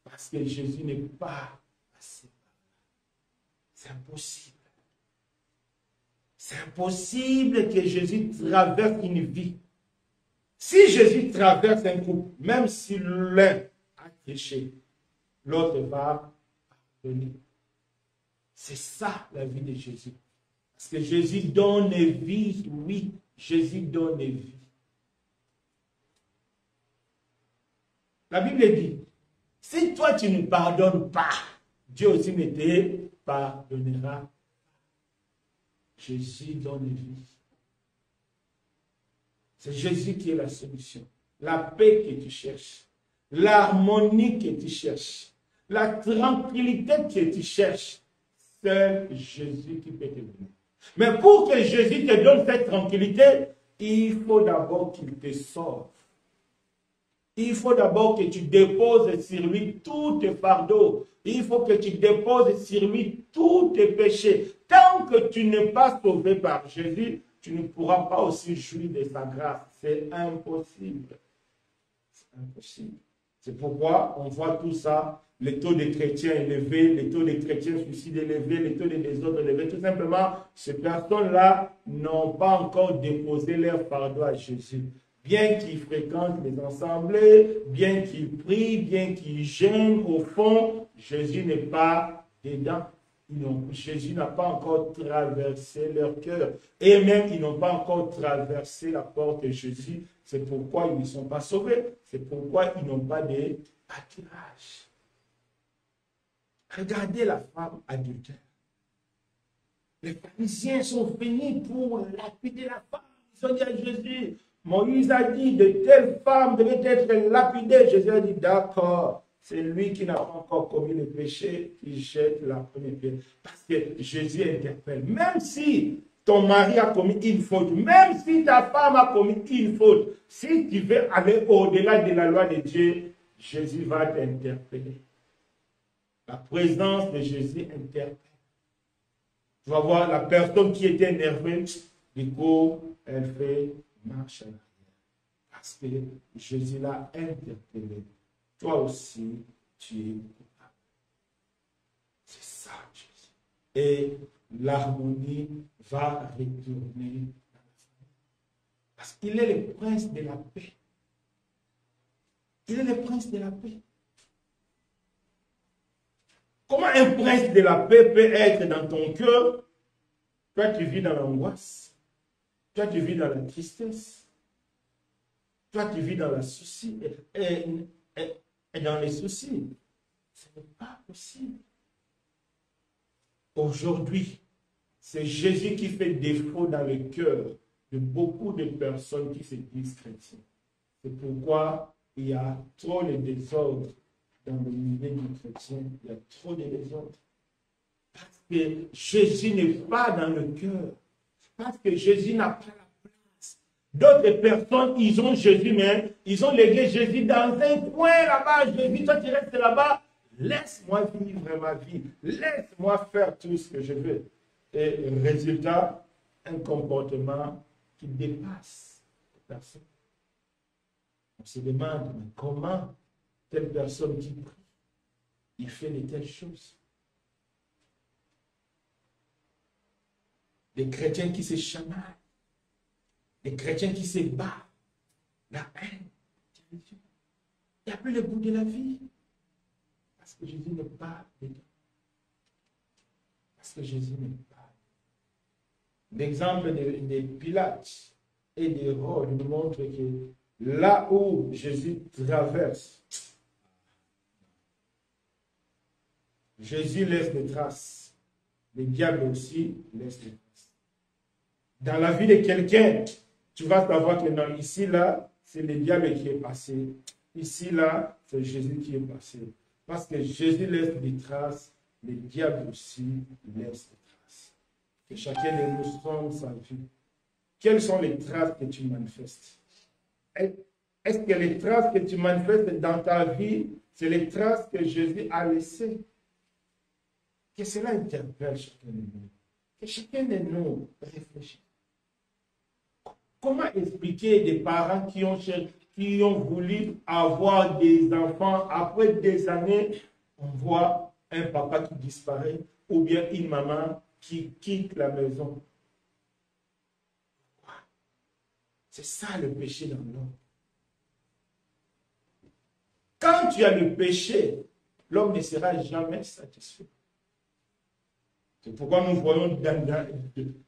Parce que Jésus n'est pas passé par là. C'est impossible. C'est impossible que Jésus traverse une vie. Si Jésus traverse un couple, même si l'un a péché, l'autre va pardonner. C'est ça la vie de Jésus. Parce que Jésus donne vie, oui, Jésus donne vie. La Bible dit, si toi tu ne pardonnes pas, Dieu aussi ne te pardonnera. Jésus donne vie. C'est Jésus qui est la solution. La paix que tu cherches, l'harmonie que tu cherches, la tranquillité que tu cherches, c'est Jésus qui peut te donner. Mais pour que Jésus te donne cette tranquillité, il faut d'abord qu'il te sauve. Il faut d'abord que tu déposes sur lui tous tes fardeaux. Il faut que tu déposes sur lui tous tes péchés. Tant que tu n'es pas sauvé par Jésus, tu ne pourras pas aussi jouir de sa grâce. C'est impossible. C'est impossible. C'est pourquoi on voit tout ça, les taux de chrétiens élevés, les taux de chrétiens suicides élevés, les taux de désordre élevés. Tout simplement, ces personnes-là n'ont pas encore déposé leur fardeau à Jésus. Bien qu'ils fréquentent les assemblées, bien qu'ils prient, bien qu'ils gênent, au fond, Jésus n'est pas dedans. Jésus n'a pas encore traversé leur cœur. Et même, ils n'ont pas encore traversé la porte de Jésus. C'est pourquoi ils ne sont pas sauvés. C'est pourquoi ils n'ont pas de pâturage. Regardez la femme adultère. Les pharisiens sont venus pour lapider la femme. Ils ont dit à Jésus, Moïse a dit de telle femme devait être lapidée. Jésus a dit, d'accord, c'est lui qui n'a pas encore commis le péché qui jette la première pierre. Parce que Jésus interpelle. Même si ton mari a commis une faute, même si ta femme a commis une faute, si tu veux aller au-delà de la loi de Dieu, Jésus va t'interpeller. La présence de Jésus interpelle. Tu vas voir la personne qui était énervée, du coup, elle fait marche en arrière. Parce que Jésus l'a interpellé. Toi aussi, tu es coupable. C'est ça, Jésus. Et l'harmonie va retourner dans la famille. Parce qu'il est le prince de la paix. Il est le prince de la paix. Comment un prince de la paix peut être dans ton cœur? Toi, tu vis dans l'angoisse. Toi, tu vis dans la tristesse. Toi, tu vis dans la souci et dans les soucis. Ce n'est pas possible. Aujourd'hui, c'est Jésus qui fait défaut dans le cœur de beaucoup de personnes qui se disent chrétiens. C'est pourquoi il y a trop de désordre dans le milieu du chrétien. Il y a trop de désordre. Parce que Jésus n'est pas dans le cœur. Parce que Jésus n'a pas la place. D'autres personnes, ils ont Jésus, mais ils ont légué Jésus dans un coin là-bas. Jésus, toi tu restes là-bas. Laisse-moi vivre ma vie. Laisse-moi faire tout ce que je veux. Et résultat, un comportement qui dépasse la personne. On se demande, mais comment telle personne qui prie, il fait de telles choses? Des chrétiens qui se chamaillent, des chrétiens qui se battent, la haine. Il n'y a plus le goût de la vie. Parce que Jésus n'est pas dedans. Parce que Jésus n'est pas. L'exemple de Pilate et d'Hérode nous montre que là où Jésus traverse, Jésus laisse des traces. Le diable aussi laisse des traces. Dans la vie de quelqu'un, tu vas savoir que non, ici, là, c'est le diable qui est passé. Ici, là, c'est Jésus qui est passé. Parce que Jésus laisse des traces, le diable aussi laisse des traces. Que chacun de nous sonde sa vie. Quelles sont les traces que tu manifestes? Est-ce que les traces que tu manifestes dans ta vie, c'est les traces que Jésus a laissées? Que cela interpelle chacun de nous. Que chacun de nous réfléchisse. Comment expliquer des parents qui ont voulu avoir des enfants, après des années, on voit un papa qui disparaît ou bien une maman qui quitte la maison? C'est ça le péché dans l'homme. Quand tu as le péché, l'homme ne sera jamais satisfait. C'est pourquoi nous voyons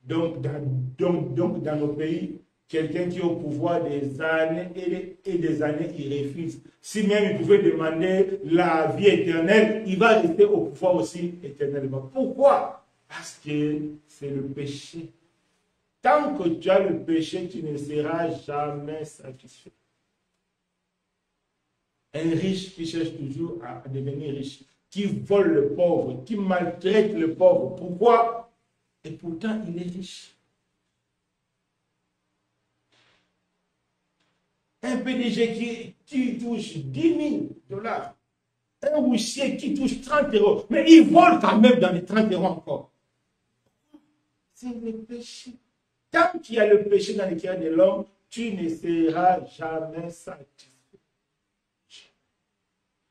dans nos pays quelqu'un qui est au pouvoir des années et des années, il refuse. Si même il pouvait demander la vie éternelle, il va rester au pouvoir aussi éternellement. Pourquoi? Parce que c'est le péché. Tant que tu as le péché, tu ne seras jamais satisfait. Un riche qui cherche toujours à devenir riche, qui vole le pauvre, qui maltraite le pauvre. Pourquoi? Et pourtant, il est riche. Un PDG qui touche 10 000 $, un huissier qui touche 30 €, mais il vole quand même dans les 30 € encore. C'est le péché. Tant qu'il y a le péché dans le cœur de l'homme, tu ne seras jamais satisfait.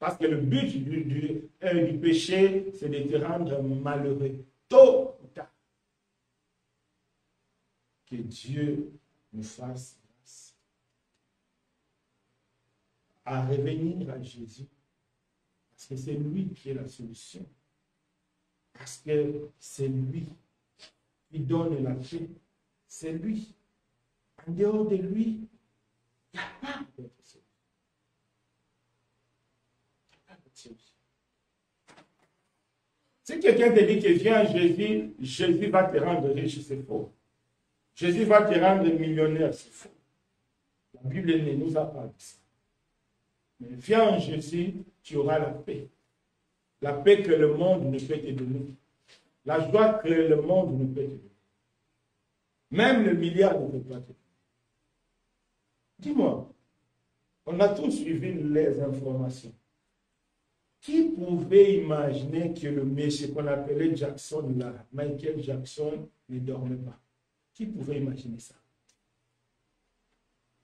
Parce que le but du péché, c'est de te rendre malheureux. Tôt ou tard. Que Dieu nous fasse grâce à revenir à Jésus. Parce que c'est lui qui est la solution. Parce que c'est lui qui donne la paix. C'est lui. En dehors de lui, il n'y a pas d'autre solution. Si quelqu'un te dit que viens à Jésus, Jésus va te rendre riche, c'est faux. Jésus va te rendre millionnaire, c'est faux. La Bible ne nous a pas dit ça. Mais viens en Jésus, tu auras la paix. La paix que le monde ne peut te donner. La joie que le monde ne peut te donner. Même le milliard ne peut pas te donner. Dis-moi, on a tous suivi les informations. Qui pouvait imaginer que le monsieur qu'on appelait Jackson, là, Michael Jackson, ne dormait pas? Qui pouvait imaginer ça?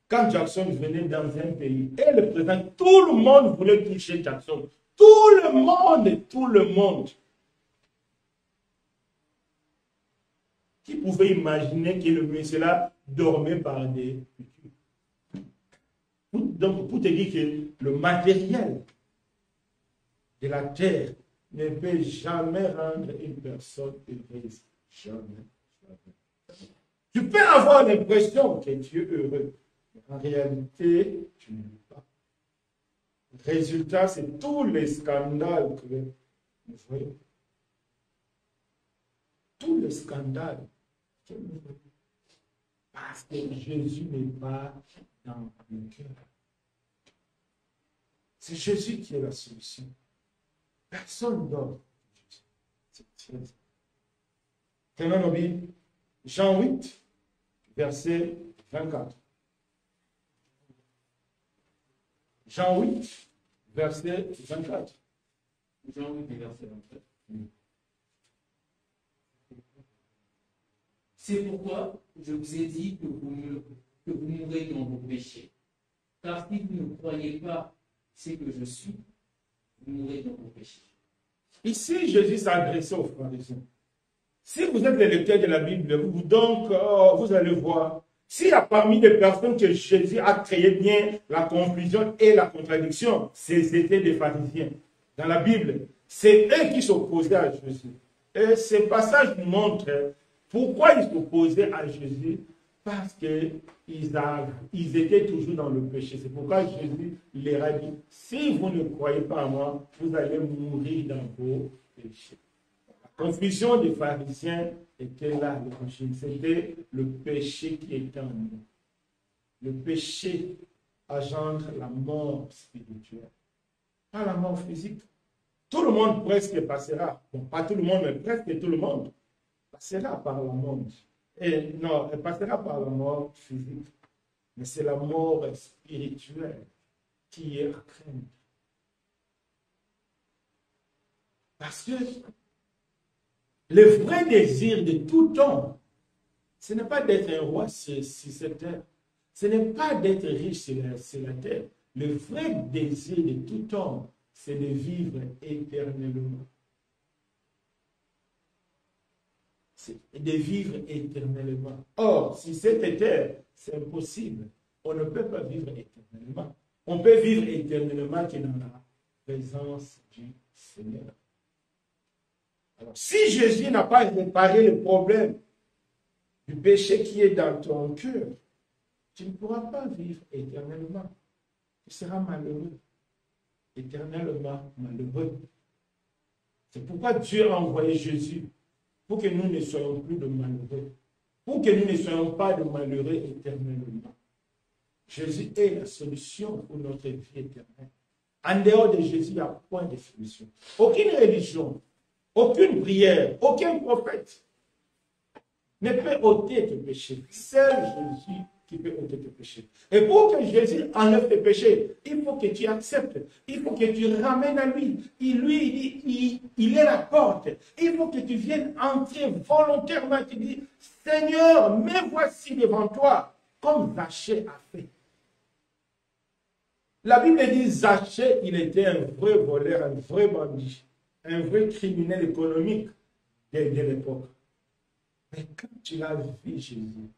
Quand Jackson venait dans un pays, et le président, tout le monde voulait toucher Jackson. Tout le monde, tout le monde. Qui pouvait imaginer que le monsieur-là dormait par des piqûres? Donc, pour te dire que le matériel de la terre ne peut jamais rendre une personne heureuse. Jamais. Tu peux avoir l'impression que tu es heureux. Mais en réalité, tu ne l'es pas. Le résultat, c'est tous les scandales que nous voyons. Tous les scandales que nous voyons. Parce que Jésus n'est pas dans le cœur. C'est Jésus qui est la solution. Personne d'autre. Tenons nos Bibles. Jean 8, verset 24. Jean 8, verset 24. Jean 8, verset 24. C'est pourquoi je vous ai dit que vous mourrez dans vos péchés. Car si vous ne croyez pas ce que je suis, vous mourrez dans vos péchés. Ici, Jésus s'adressait aux pharisiens. Si vous êtes les lecteurs de la Bible, vous allez voir, s'il y a parmi les personnes que Jésus a créé bien la confusion et la contradiction, c'était des pharisiens. Dans la Bible, c'est eux qui s'opposaient à Jésus. Et ce passage nous montre pourquoi ils s'opposaient à Jésus. Parce qu'ils étaient toujours dans le péché. C'est pourquoi Jésus leur a dit, si vous ne croyez pas à moi, vous allez mourir dans vos péchés. La confusion des pharisiens était là, c'était le péché qui était en nous. Le péché engendre la mort spirituelle, pas la mort physique. Tout le monde presque passera, bon, pas tout le monde, mais presque tout le monde passera par la mort. Et non, elle passera par la mort physique, mais c'est la mort spirituelle qui est à craindre. Parce que le vrai désir de tout homme, ce n'est pas d'être un roi sur cette terre, ce n'est pas d'être riche sur la terre. Le vrai désir de tout homme, c'est de vivre éternellement. De vivre éternellement. Or, si cette terre, c'est impossible. On ne peut pas vivre éternellement. On peut vivre éternellement que dans la présence du Seigneur. Alors, si Jésus n'a pas réparé le problème du péché qui est dans ton cœur, tu ne pourras pas vivre éternellement. Tu seras malheureux. Éternellement malheureux. C'est pourquoi Dieu a envoyé Jésus. Pour que nous ne soyons plus de malheureux. Pour que nous ne soyons pas de malheureux éternellement. Jésus est la solution pour notre vie éternelle. En dehors de Jésus, il n'y a point de solution. Aucune religion, aucune prière, aucun prophète ne peut ôter tes péchés. Seul Jésus qui peut ôter tes péchés. Et pour que Jésus enlève tes péchés, il faut que tu acceptes. Il faut que tu ramènes à lui. Il est la porte. Il faut que tu viennes entrer volontairement. Tu dis, Seigneur, me voici devant toi, comme Zachée a fait. La Bible dit, Zachée, il était un vrai voleur, un vrai bandit, un vrai criminel économique de l'époque. Mais quand tu l'as vu, Jésus,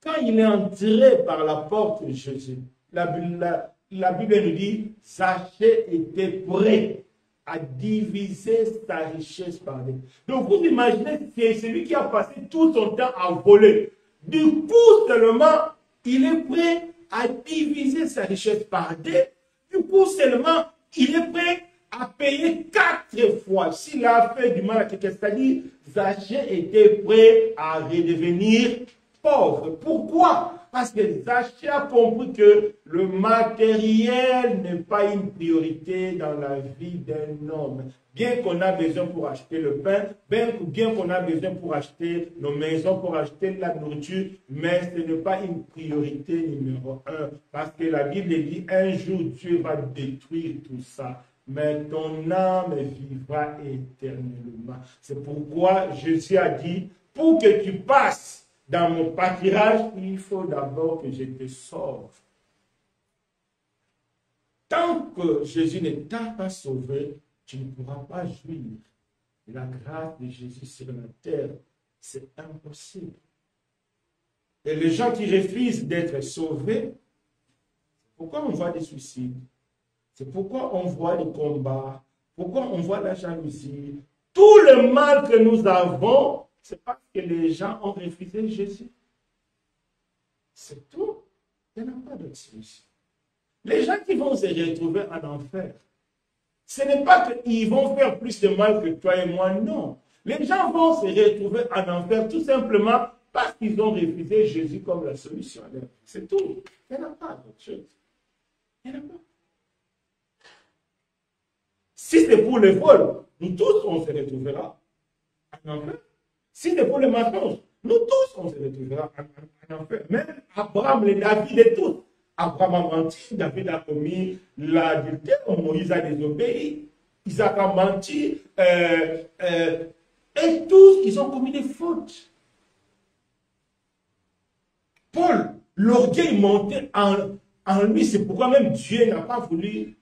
quand il est entré par la porte de Jésus, la Bible nous dit, Zachée était prêt à diviser sa richesse par deux. Donc vous imaginez, c'est celui qui a passé tout son temps à voler. Du coup seulement, il est prêt à diviser sa richesse par deux. Du coup seulement, il est prêt à payer 4 fois. S'il a fait du mal à quelqu'un, c'est-à-dire, Zachée était prêt à redevenir pauvres. Pourquoi? Parce que Zaché a compris que le matériel n'est pas une priorité dans la vie d'un homme. Bien qu'on a besoin pour acheter le pain, bien qu'on a besoin pour acheter nos maisons, pour acheter la nourriture, mais ce n'est pas une priorité numéro un. Parce que la Bible dit, un jour Dieu va détruire tout ça. Mais ton âme vivra éternellement. C'est pourquoi Jésus a dit, pour que tu passes dans mon pâturage, il faut d'abord que je te sauve. Tant que Jésus ne t'a pas sauvé, tu ne pourras pas jouir de la grâce de Jésus sur la terre. C'est impossible. Et les gens qui refusent d'être sauvés, pourquoi on voit des suicides? C'est pourquoi on voit les combats, pourquoi on voit la jalousie. Tout le mal que nous avons, c'est parce que les gens ont refusé Jésus. C'est tout. Il n'y en a pas d'autre solution. Les gens qui vont se retrouver en enfer, ce n'est pas qu'ils vont faire plus de mal que toi et moi, non. Les gens vont se retrouver en enfer tout simplement parce qu'ils ont refusé Jésus comme la solution. C'est tout. Il n'y en a pas d'autre chose. Il n'y en a pas. Si c'est pour le vol, nous tous, on se retrouvera en enfer. Si c'est pour le mensonge, nous tous, on se retrouvera en enfer. Même Abraham, David et tous. Abraham a menti, David a commis l'adultère, Moïse a désobéi, Isaac a menti, et tous, ils ont commis des fautes. Paul, l'orgueil montait en lui, c'est pourquoi même Dieu n'a pas voulu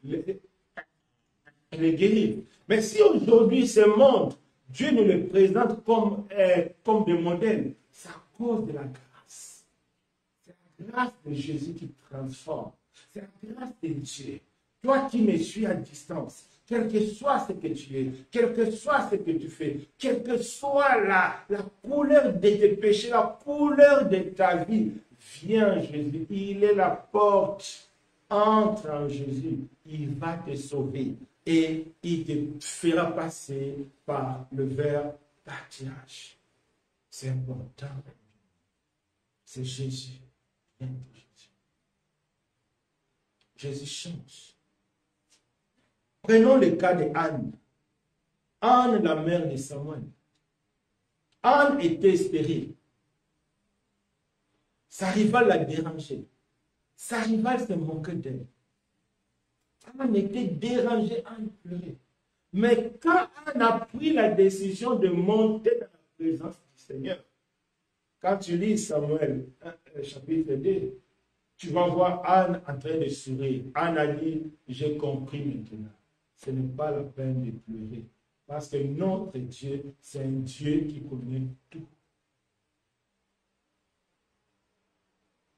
les guérir. Mais si aujourd'hui ce monde, Dieu nous le présente comme des modèles, c'est à cause de la grâce. C'est la grâce de Jésus qui transforme. C'est la grâce de Dieu. Toi qui me suis à distance, quel que soit ce que tu es, quel que soit ce que tu fais, quelle que soit la couleur de tes péchés, la couleur de ta vie, viens Jésus. Il est la porte. Entre en Jésus. Il va te sauver. Et il te fera passer par le verre pâturage. C'est important. C'est Jésus. Jésus change. Prenons le cas de Anne. Anne, la mère de Samuel. Anne était stérile. Sa rivale l'a dérangée. Sa rivale se moquait d'elle. Anne était dérangée, Anne pleurait. Mais quand Anne a pris la décision de monter dans la présence du Seigneur, quand tu lis Samuel, chapitre 2, tu vas voir Anne en train de sourire. Anne a dit, j'ai compris maintenant. Ce n'est pas la peine de pleurer. Parce que notre Dieu, c'est un Dieu qui connaît tout.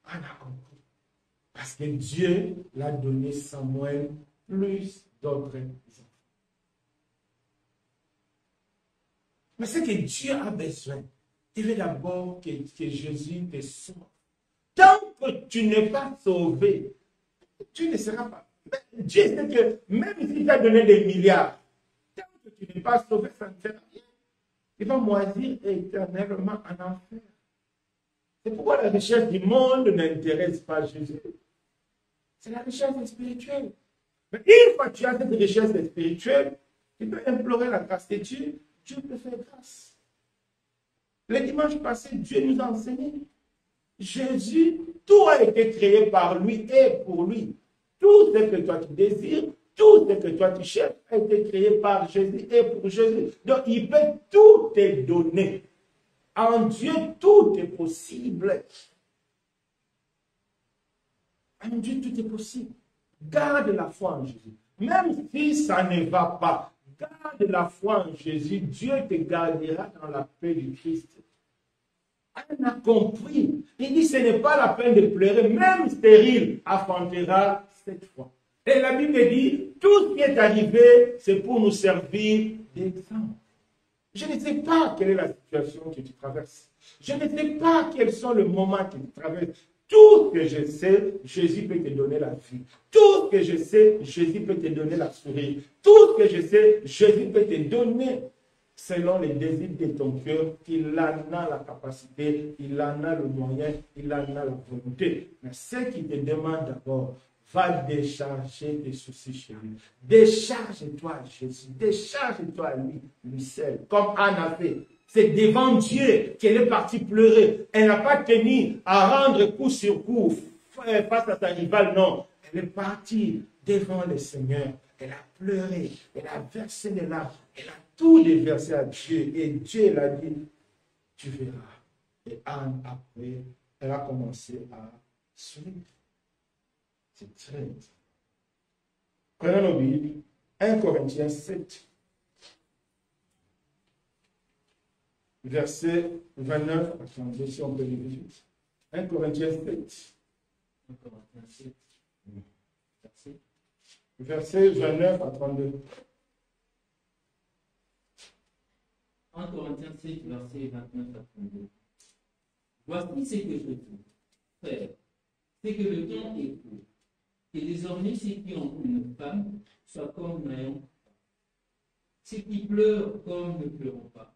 Anne a compris. Parce que Dieu l'a donné Samuel plus d'autres enfants. Mais ce que Dieu a besoin, il veut d'abord que Jésus te sauve. Tant que tu n'es pas sauvé, tu ne seras pas. Mais Dieu sait que même s'il t'a donné des milliards, tant que tu n'es pas sauvé, ça ne sert à rien. Il va moisir éternellement en enfer. C'est pourquoi la richesse du monde n'intéresse pas Jésus. C'est la richesse spirituelle. Mais une fois que tu as cette richesse spirituelle, tu peux implorer la grâce de Dieu. Dieu te fait grâce. Le dimanche passé, Dieu nous a enseigné. Jésus, tout a été créé par lui et pour lui. Tout ce que toi tu désires, tout ce que toi tu cherches a été créé par Jésus et pour Jésus. Donc il peut tout te donner. En Dieu, tout est possible. En Dieu, tout est possible. Garde la foi en Jésus. Même si ça ne va pas, garde la foi en Jésus. Dieu te gardera dans la paix du Christ. On a compris. Il dit, ce n'est pas la peine de pleurer. Même stérile affrontera cette fois. Et la Bible dit, tout ce qui est arrivé, c'est pour nous servir d'exemple. Je ne sais pas quelle est la situation que tu traverses. Je ne sais pas quels sont les moments que tu traverses. Tout ce que je sais, Jésus peut te donner la vie. Tout ce que je sais, Jésus peut te donner la sourire. Tout ce que je sais, Jésus peut te donner. selon les désirs de ton cœur, il en a la capacité, il en a le moyen, il en a la volonté. Mais ce qui te demande d'abord, va décharger tes soucis chez lui. Décharge-toi à Jésus, décharge-toi à lui, lui seul, comme Anne a fait. C'est devant Dieu qu'elle est partie pleurer. Elle n'a pas tenu à rendre coup sur coup face à sa rivale, non. Elle est partie devant le Seigneur. Elle a pleuré, elle a versé des larmes, elle a tout déversé à Dieu. Et Dieu l'a dit, tu verras. Et Anne, après, elle a commencé à suivre. C'est très bien. Prenons nos Bibles. 1 Corinthiens 7. Verset 29, attendez si on peut lire vite. 1 Corinthiens 7. 1 Corinthiens 7. Verset 29 à 32. 1 Corinthiens 7, verset 29 à 32. Voici ce que je dis, frère, c'est que le temps est court. Et désormais, ceux qui ont une femme soient comme n'ayant pas. Ceux qui pleurent comme ne pleurent pas.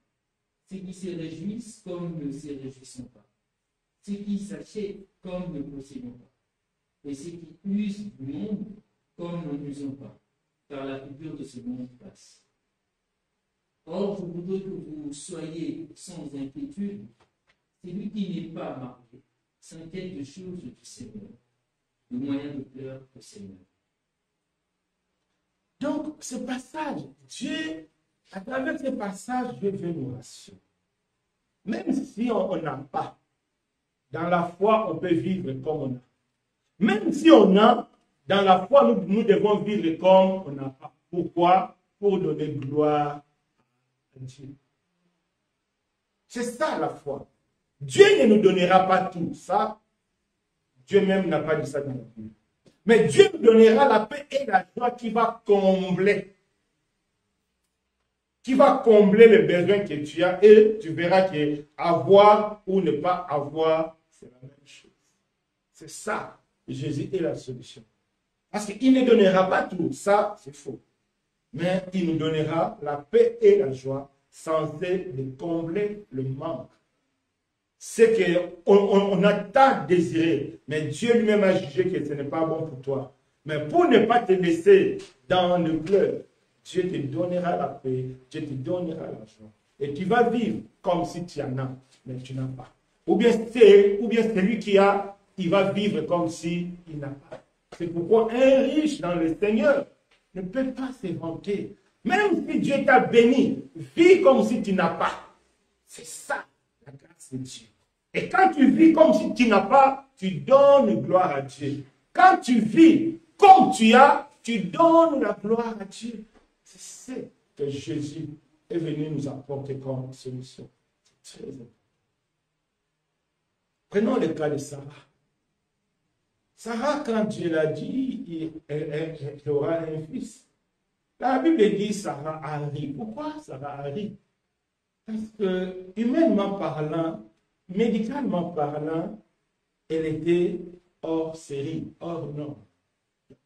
Ceux qui se réjouissent comme ne se réjouissent pas. Ceux qui s'achètent comme ne possédent pas. Et ceux qui usent du monde comme n'en usons pas. Car la figure de ce monde passe. Or, je voudrais que vous soyez sans inquiétude. Celui qui n'est pas marqué s'inquiète de choses du Seigneur. Le moyen de pleurer au Seigneur. Donc, ce passage, Dieu, à travers ce passage, Dieu veut nous rassurer. Même si on n'a pas, dans la foi, on peut vivre comme on a. Même si on a, dans la foi, nous devons vivre comme on n'a pas. Pourquoi? Pour donner gloire à Dieu. C'est ça la foi. Dieu ne nous donnera pas tout. Ça, Dieu même n'a pas dit ça dans la Bible. Mais Dieu nous donnera la paix et la joie qui va combler. Qui va combler les besoins que tu as. Et tu verras que avoir ou ne pas avoir, c'est la même chose. C'est ça. Jésus est la solution. Parce qu'il ne donnera pas tout. Ça, c'est faux. Mais il nous donnera la paix et la joie censée de combler le manque. C'est qu'on a tant désiré, mais Dieu lui-même a jugé que ce n'est pas bon pour toi. Mais pour ne pas te laisser dans le pleur, Dieu te donnera la paix, Dieu te donnera la joie. Et tu vas vivre comme si tu en as, mais tu n'as pas. Ou bien celui qui a, il va vivre comme si il n'a pas. C'est pourquoi un riche dans le Seigneur ne peut pas se vanter. Même si Dieu t'a béni, vis comme si tu n'as pas. C'est ça, la grâce de Dieu. Et quand tu vis comme si tu n'as pas, tu donnes gloire à Dieu. Quand tu vis comme tu as, tu donnes la gloire à Dieu. C'est ce que Jésus est venu nous apporter comme solution. C'est très important. Prenons le cas de Sarah. Sarah, quand Dieu l'a dit, elle aura un fils. La Bible dit Sarah a ri. Pourquoi Sarah a ri? Parce que, humainement parlant, médicalement parlant, elle était hors série, hors norme.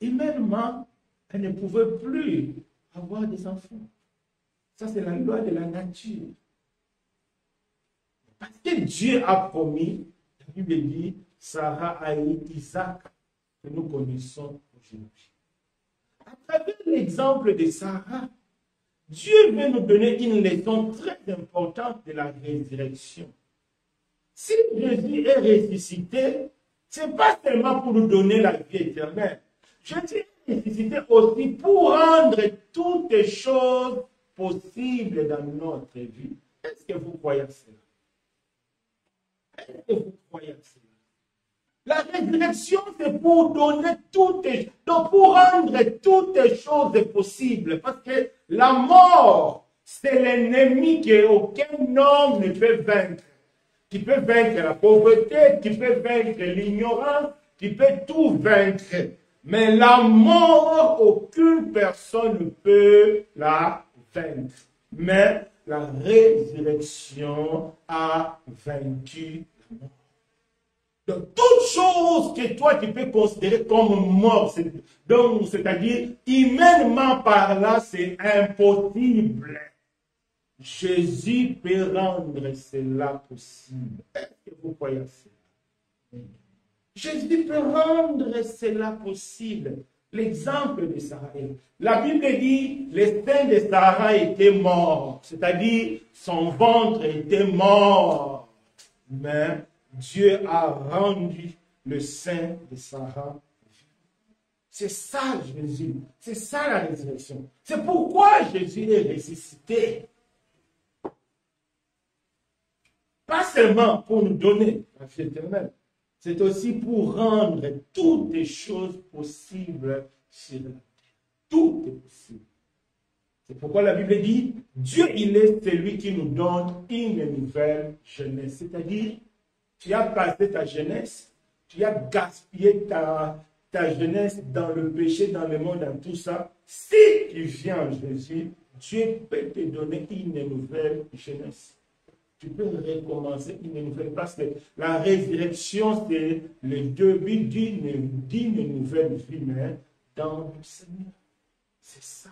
Humainement, elle ne pouvait plus avoir des enfants. Ça, c'est la loi de la nature. Parce que Dieu a promis, la Bible dit, Sarah a eu Isaac, que nous connaissons aujourd'hui. À travers l'exemple de Sarah, Dieu veut nous donner une leçon très importante de la résurrection. Si Jésus est ressuscité, ce n'est pas seulement pour nous donner la vie éternelle. Jésus est ressuscité aussi pour rendre toutes les choses possibles dans notre vie. Est-ce que vous croyez à cela? Est-ce que vous croyez à cela? La résurrection, c'est pour donner donc pour rendre toutes les choses possibles. Parce que la mort, c'est l'ennemi qu'aucun homme ne peut vaincre. Qui peut vaincre la pauvreté, qui peut vaincre l'ignorance, qui peut tout vaincre. Mais la mort, aucune personne ne peut la vaincre. Mais la résurrection a vaincu la mort. Donc, toute chose que toi tu peux considérer comme mort, c'est-à-dire humainement parlant, c'est impossible Jésus peut rendre cela possible. Est-ce que vous croyez à cela? Jésus peut rendre cela possible. L'exemple de Sarah. La Bible dit, les seins de Sarah étaient morts, c'est-à-dire son ventre était mort. Mais Dieu a rendu le sein de Sarah. C'est ça Jésus, c'est ça la résurrection. C'est pourquoi Jésus est ressuscité. Pas seulement pour nous donner la vie éternelle, c'est aussi pour rendre toutes les choses possibles sur la terre. Tout est possible. C'est pourquoi la Bible dit, Dieu, il est celui qui nous donne une nouvelle jeunesse. C'est-à-dire, tu as passé ta jeunesse, tu as gaspillé ta jeunesse dans le péché, dans le monde, dans tout ça. Si tu viens en Jésus, Dieu peut te donner une nouvelle jeunesse. Tu peux recommencer une nouvelle, parce que la résurrection, c'est le début d'une nouvelle vie, mais dans le Seigneur. C'est ça.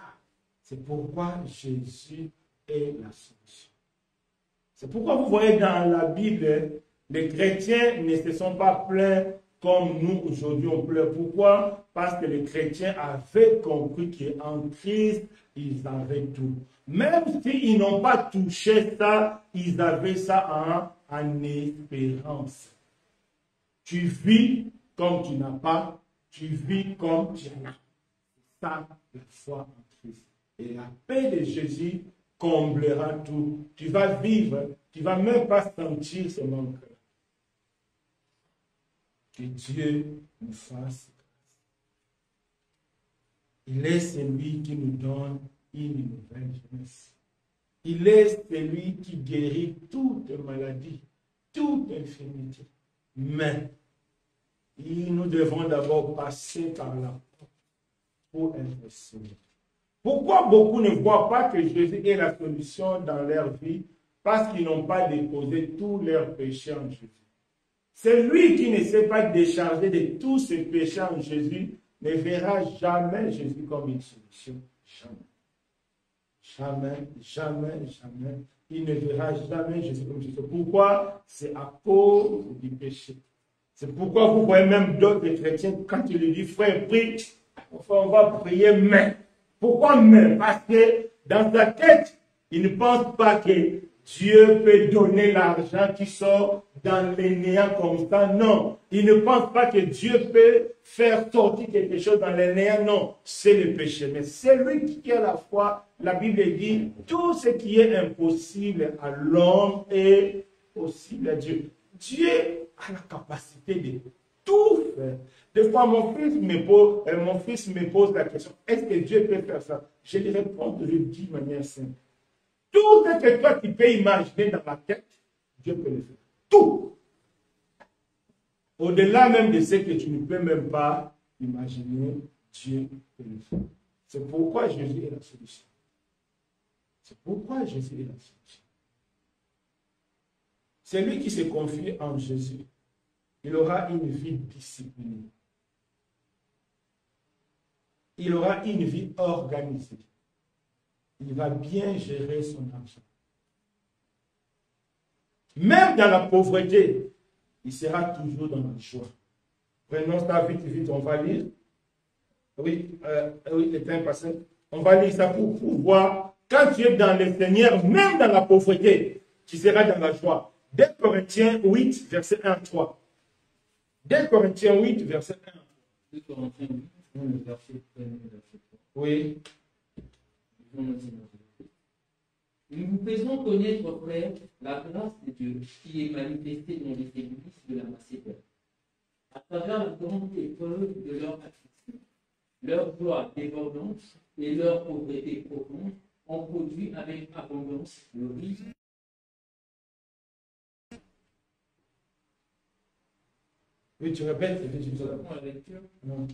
C'est pourquoi Jésus est la solution. C'est pourquoi vous voyez dans la Bible, les chrétiens ne se sont pas plaints comme nous aujourd'hui on pleure. Pourquoi? Parce que les chrétiens avaient compris qu'en Christ, ils avaient tout. Même s'ils n'ont pas touché ça, ils avaient ça en espérance. Tu vis comme tu n'as pas, tu vis comme tu en as. C'est ça la foi en Christ. Et la paix de Jésus comblera tout. Tu vas vivre, tu ne vas même pas sentir ce manque. Que Dieu nous fasse grâce. Il est celui qui nous donne une nouvelle jeunesse. Il est celui qui guérit toute maladie, toute infirmité. Mais nous devons d'abord passer par la porte pour être sauvés. Pourquoi beaucoup ne voient pas que Jésus est la solution dans leur vie? Parce qu'ils n'ont pas déposé tous leurs péchés en Jésus. Celui qui ne s'est pas déchargé de tous ses péchés en Jésus ne verra jamais Jésus comme une solution. Jamais. Jamais. Il ne verra jamais Jésus comme une solution. Pourquoi? C'est à cause du péché. C'est pourquoi vous voyez même d'autres chrétiens, quand tu lui dis, frère, prie, on va prier, mais. Pourquoi mais? Parce que dans sa tête, il ne pense pas que Dieu peut donner l'argent qui sort dans les néants comme ça. Non. Il ne pense pas que Dieu peut faire sortir quelque chose dans les néants. Non. C'est le péché. Mais celui qui a la foi, la Bible dit, tout ce qui est impossible à l'homme est possible à Dieu. Dieu a la capacité de tout faire. Des fois, mon fils me pose la question, est-ce que Dieu peut faire ça? Je lui réponds, je lui dis de manière simple. Tout ce que toi, tu peux imaginer dans la tête, Dieu peut le faire. Tout. Au-delà même de ce que tu ne peux même pas imaginer, Dieu peut le faire. C'est pourquoi Jésus est la solution. C'est pourquoi Jésus est la solution. Celui qui se confie en Jésus, il aura une vie disciplinée. Il aura une vie organisée. Il va bien gérer son argent. Même dans la pauvreté, il sera toujours dans la joie. Prenons ça vite, on va lire. Oui, le temps est passé. On va lire ça pour voir. Quand tu es dans le Seigneur, même dans la pauvreté, tu seras dans la joie. 2 Corinthiens 8, verset 1 à 3. 2 Corinthiens 8, verset 1. 2 Corinthiens 8, verset 1, verset 3. Oui. Nous vous faisons connaître, frères, la grâce de Dieu qui est manifestée dans les églises de la Macédoine, à travers la grande épreuve de leur affliction. Leur joie débordante et leur pauvreté profonde ont produit avec abondance le riche. Oui, tu répètes, Je reprends la lecture. Non.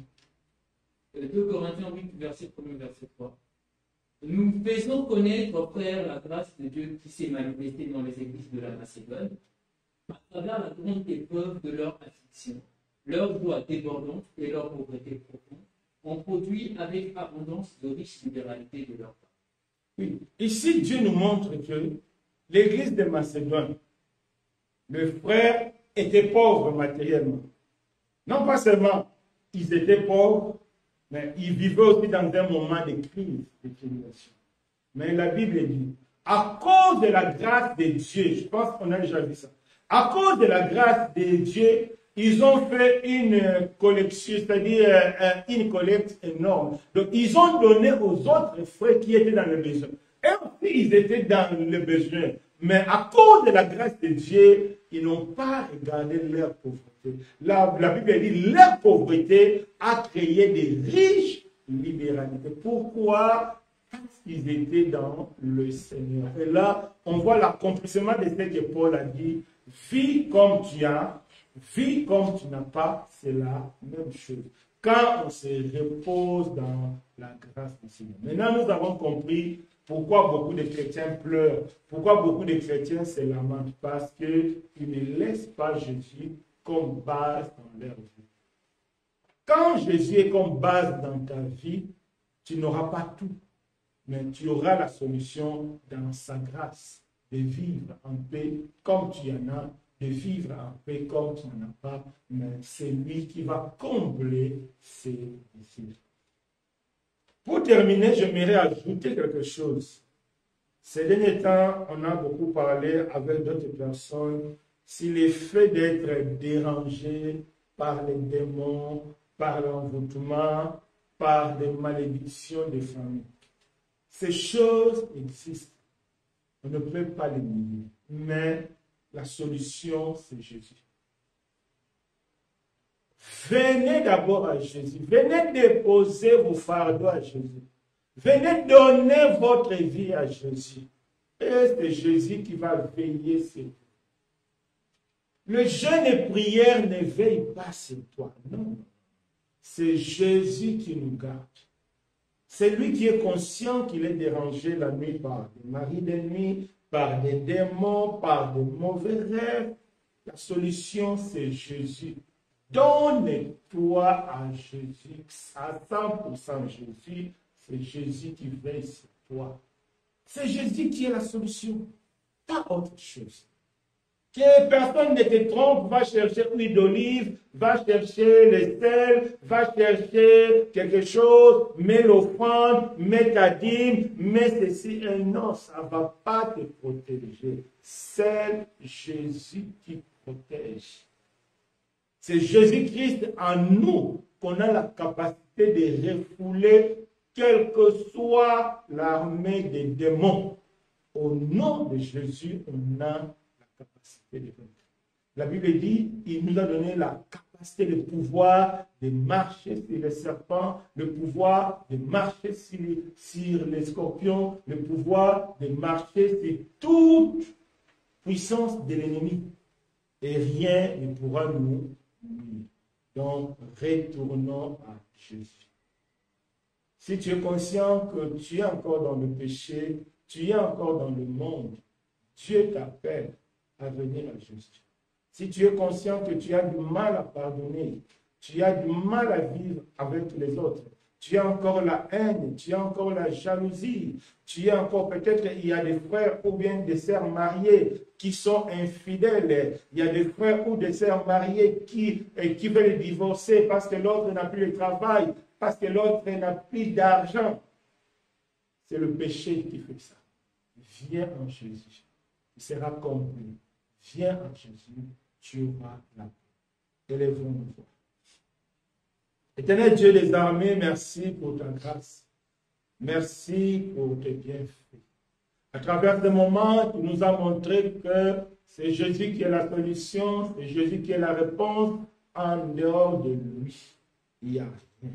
2 Corinthiens 8, verset 1, verset 3. Nous faisons connaître, frères, la grâce de Dieu qui s'est manifestée dans les églises de la Macédoine, à travers la grande épreuve de leur affliction. Leur joie débordante et leur pauvreté profonde ont produit avec abondance de riches libéralités de leur part. Oui. Ici, Dieu nous montre que l'église de Macédoine, le frère était pauvre matériellement. Non pas seulement ils étaient pauvres, mais ils vivaient aussi dans un moment de crise, de tribulation. Mais la Bible dit, à cause de la grâce de Dieu, je pense qu'on a déjà vu ça, à cause de la grâce de Dieu, ils ont fait une collection, c'est-à-dire une collecte énorme. Donc, ils ont donné aux autres frères qui étaient dans le besoin. Et aussi, ils étaient dans le besoin. Mais à cause de la grâce de Dieu, ils n'ont pas regardé leur pauvreté. La Bible dit, leur pauvreté a créé des riches libéralités. Pourquoi? Parce qu'ils étaient dans le Seigneur. Et là, on voit l'accomplissement de ce que Paul a dit. Vis comme tu as, vis comme tu n'as pas, c'est la même chose. Quand on se repose dans la grâce du Seigneur. Maintenant, nous avons compris pourquoi beaucoup de chrétiens pleurent, pourquoi beaucoup de chrétiens se lamentent, parce qu'ils ne laissent pas Jésus comme base dans leur vie. Quand Jésus est comme base dans ta vie, tu n'auras pas tout, mais tu auras la solution dans sa grâce, de vivre en paix comme tu en as, de vivre en paix comme tu n'en as pas, mais c'est lui qui va combler ses désirs. Pour terminer, j'aimerais ajouter quelque chose. Ces derniers temps, on a beaucoup parlé avec d'autres personnes sur le fait d'être dérangé par les démons, par l'envoûtement, par des malédictions de famille. Ces choses existent. On ne peut pas les nier. Mais la solution, c'est Jésus. Venez d'abord à Jésus. Venez déposer vos fardeaux à Jésus. Venez donner votre vie à Jésus. Et c'est Jésus qui va veiller sur vous. Le jeûne et prière ne veille pas sur toi. Non. C'est Jésus qui nous garde. C'est lui qui est conscient qu'il est dérangé la nuit par des maris d'ennemis, par des démons, par des mauvais rêves. La solution, c'est Jésus. Donne-toi à Jésus, à 100% Jésus. C'est Jésus qui veille sur toi. C'est Jésus qui est la solution, pas autre chose. Que personne ne te trompe, va chercher l'huile d'olive, va chercher le sel, va chercher quelque chose, mets l'offrande, mets ta dîme, mets ceci. Et non, ça ne va pas te protéger. C'est Jésus qui protège. C'est Jésus-Christ en nous qu'on a la capacité de refouler quelle que soit l'armée des démons. Au nom de Jésus, on a la capacité de vaincre. La Bible dit, il nous a donné la capacité, le pouvoir de marcher sur les serpents, le pouvoir de marcher sur les scorpions, le pouvoir de marcher sur toute puissance de l'ennemi. Et rien ne pourra nous nuire. Donc, retournons à Jésus. Si tu es conscient que tu es encore dans le péché, tu es encore dans le monde, Dieu t'appelle à venir à Jésus. Si tu es conscient que tu as du mal à pardonner, tu as du mal à vivre avec les autres, tu as encore la haine, tu as encore la jalousie, tu as encore peut-être, il y a des frères ou bien des sœurs mariés qui sont infidèles, il y a des frères ou des sœurs mariés qui veulent divorcer parce que l'autre n'a plus de travail, parce que l'autre n'a plus d'argent. C'est le péché qui fait ça. Viens en Jésus. Il sera comblé. Viens en Jésus. Tu auras la paix. Élèvons-nous. Éternel Dieu des armées, merci pour ta grâce. Merci pour tes bienfaits. À travers ce moment, tu nous as montré que c'est Jésus qui est la solution, c'est Jésus qui est la réponse. En dehors de lui, il n'y a rien.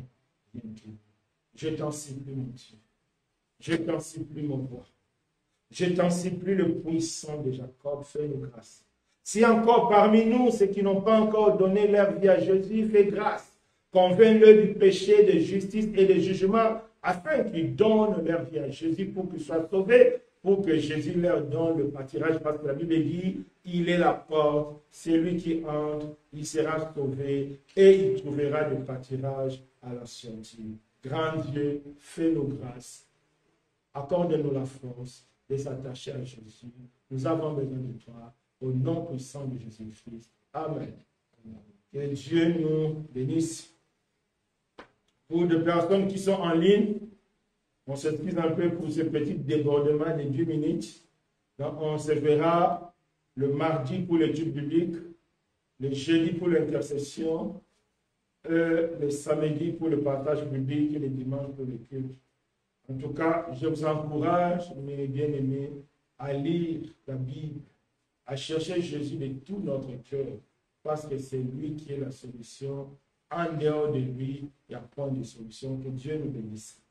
Je t'en supplie, mon Dieu. Je t'en supplie, mon roi. Je t'en supplie, le puissant de Jacob, fais-nous grâce. Si encore parmi nous, ceux qui n'ont pas encore donné leur vie à Jésus, fais grâce. Convainc-le du péché, de justice et de jugement, afin qu'ils donnent leur vie à Jésus pour qu'ils soient sauvés, pour que Jésus leur donne le pâturage, parce que la Bible dit, il est la porte, c'est lui qui entre, il sera sauvé et il trouvera le pâturage à la sortie. Grand Dieu, fais-nous grâce. accorde-nous la force de s'attacher à Jésus. Nous avons besoin de toi. Au nom puissant de Jésus-Christ. Amen. Que Dieu nous bénisse. Pour des personnes qui sont en ligne, on s'excuse un peu pour ce petit débordement de 10 minutes. Donc, on se verra le mardi pour l'étude biblique, le jeudi pour l'intercession, le samedi pour le partage biblique et le dimanche pour le culte. En tout cas, je vous encourage, mes bien-aimés, à lire la Bible, à chercher Jésus de tout notre cœur, parce que c'est lui qui est la solution. En dehors de lui, il n'y a point de solution. Que Dieu nous bénisse.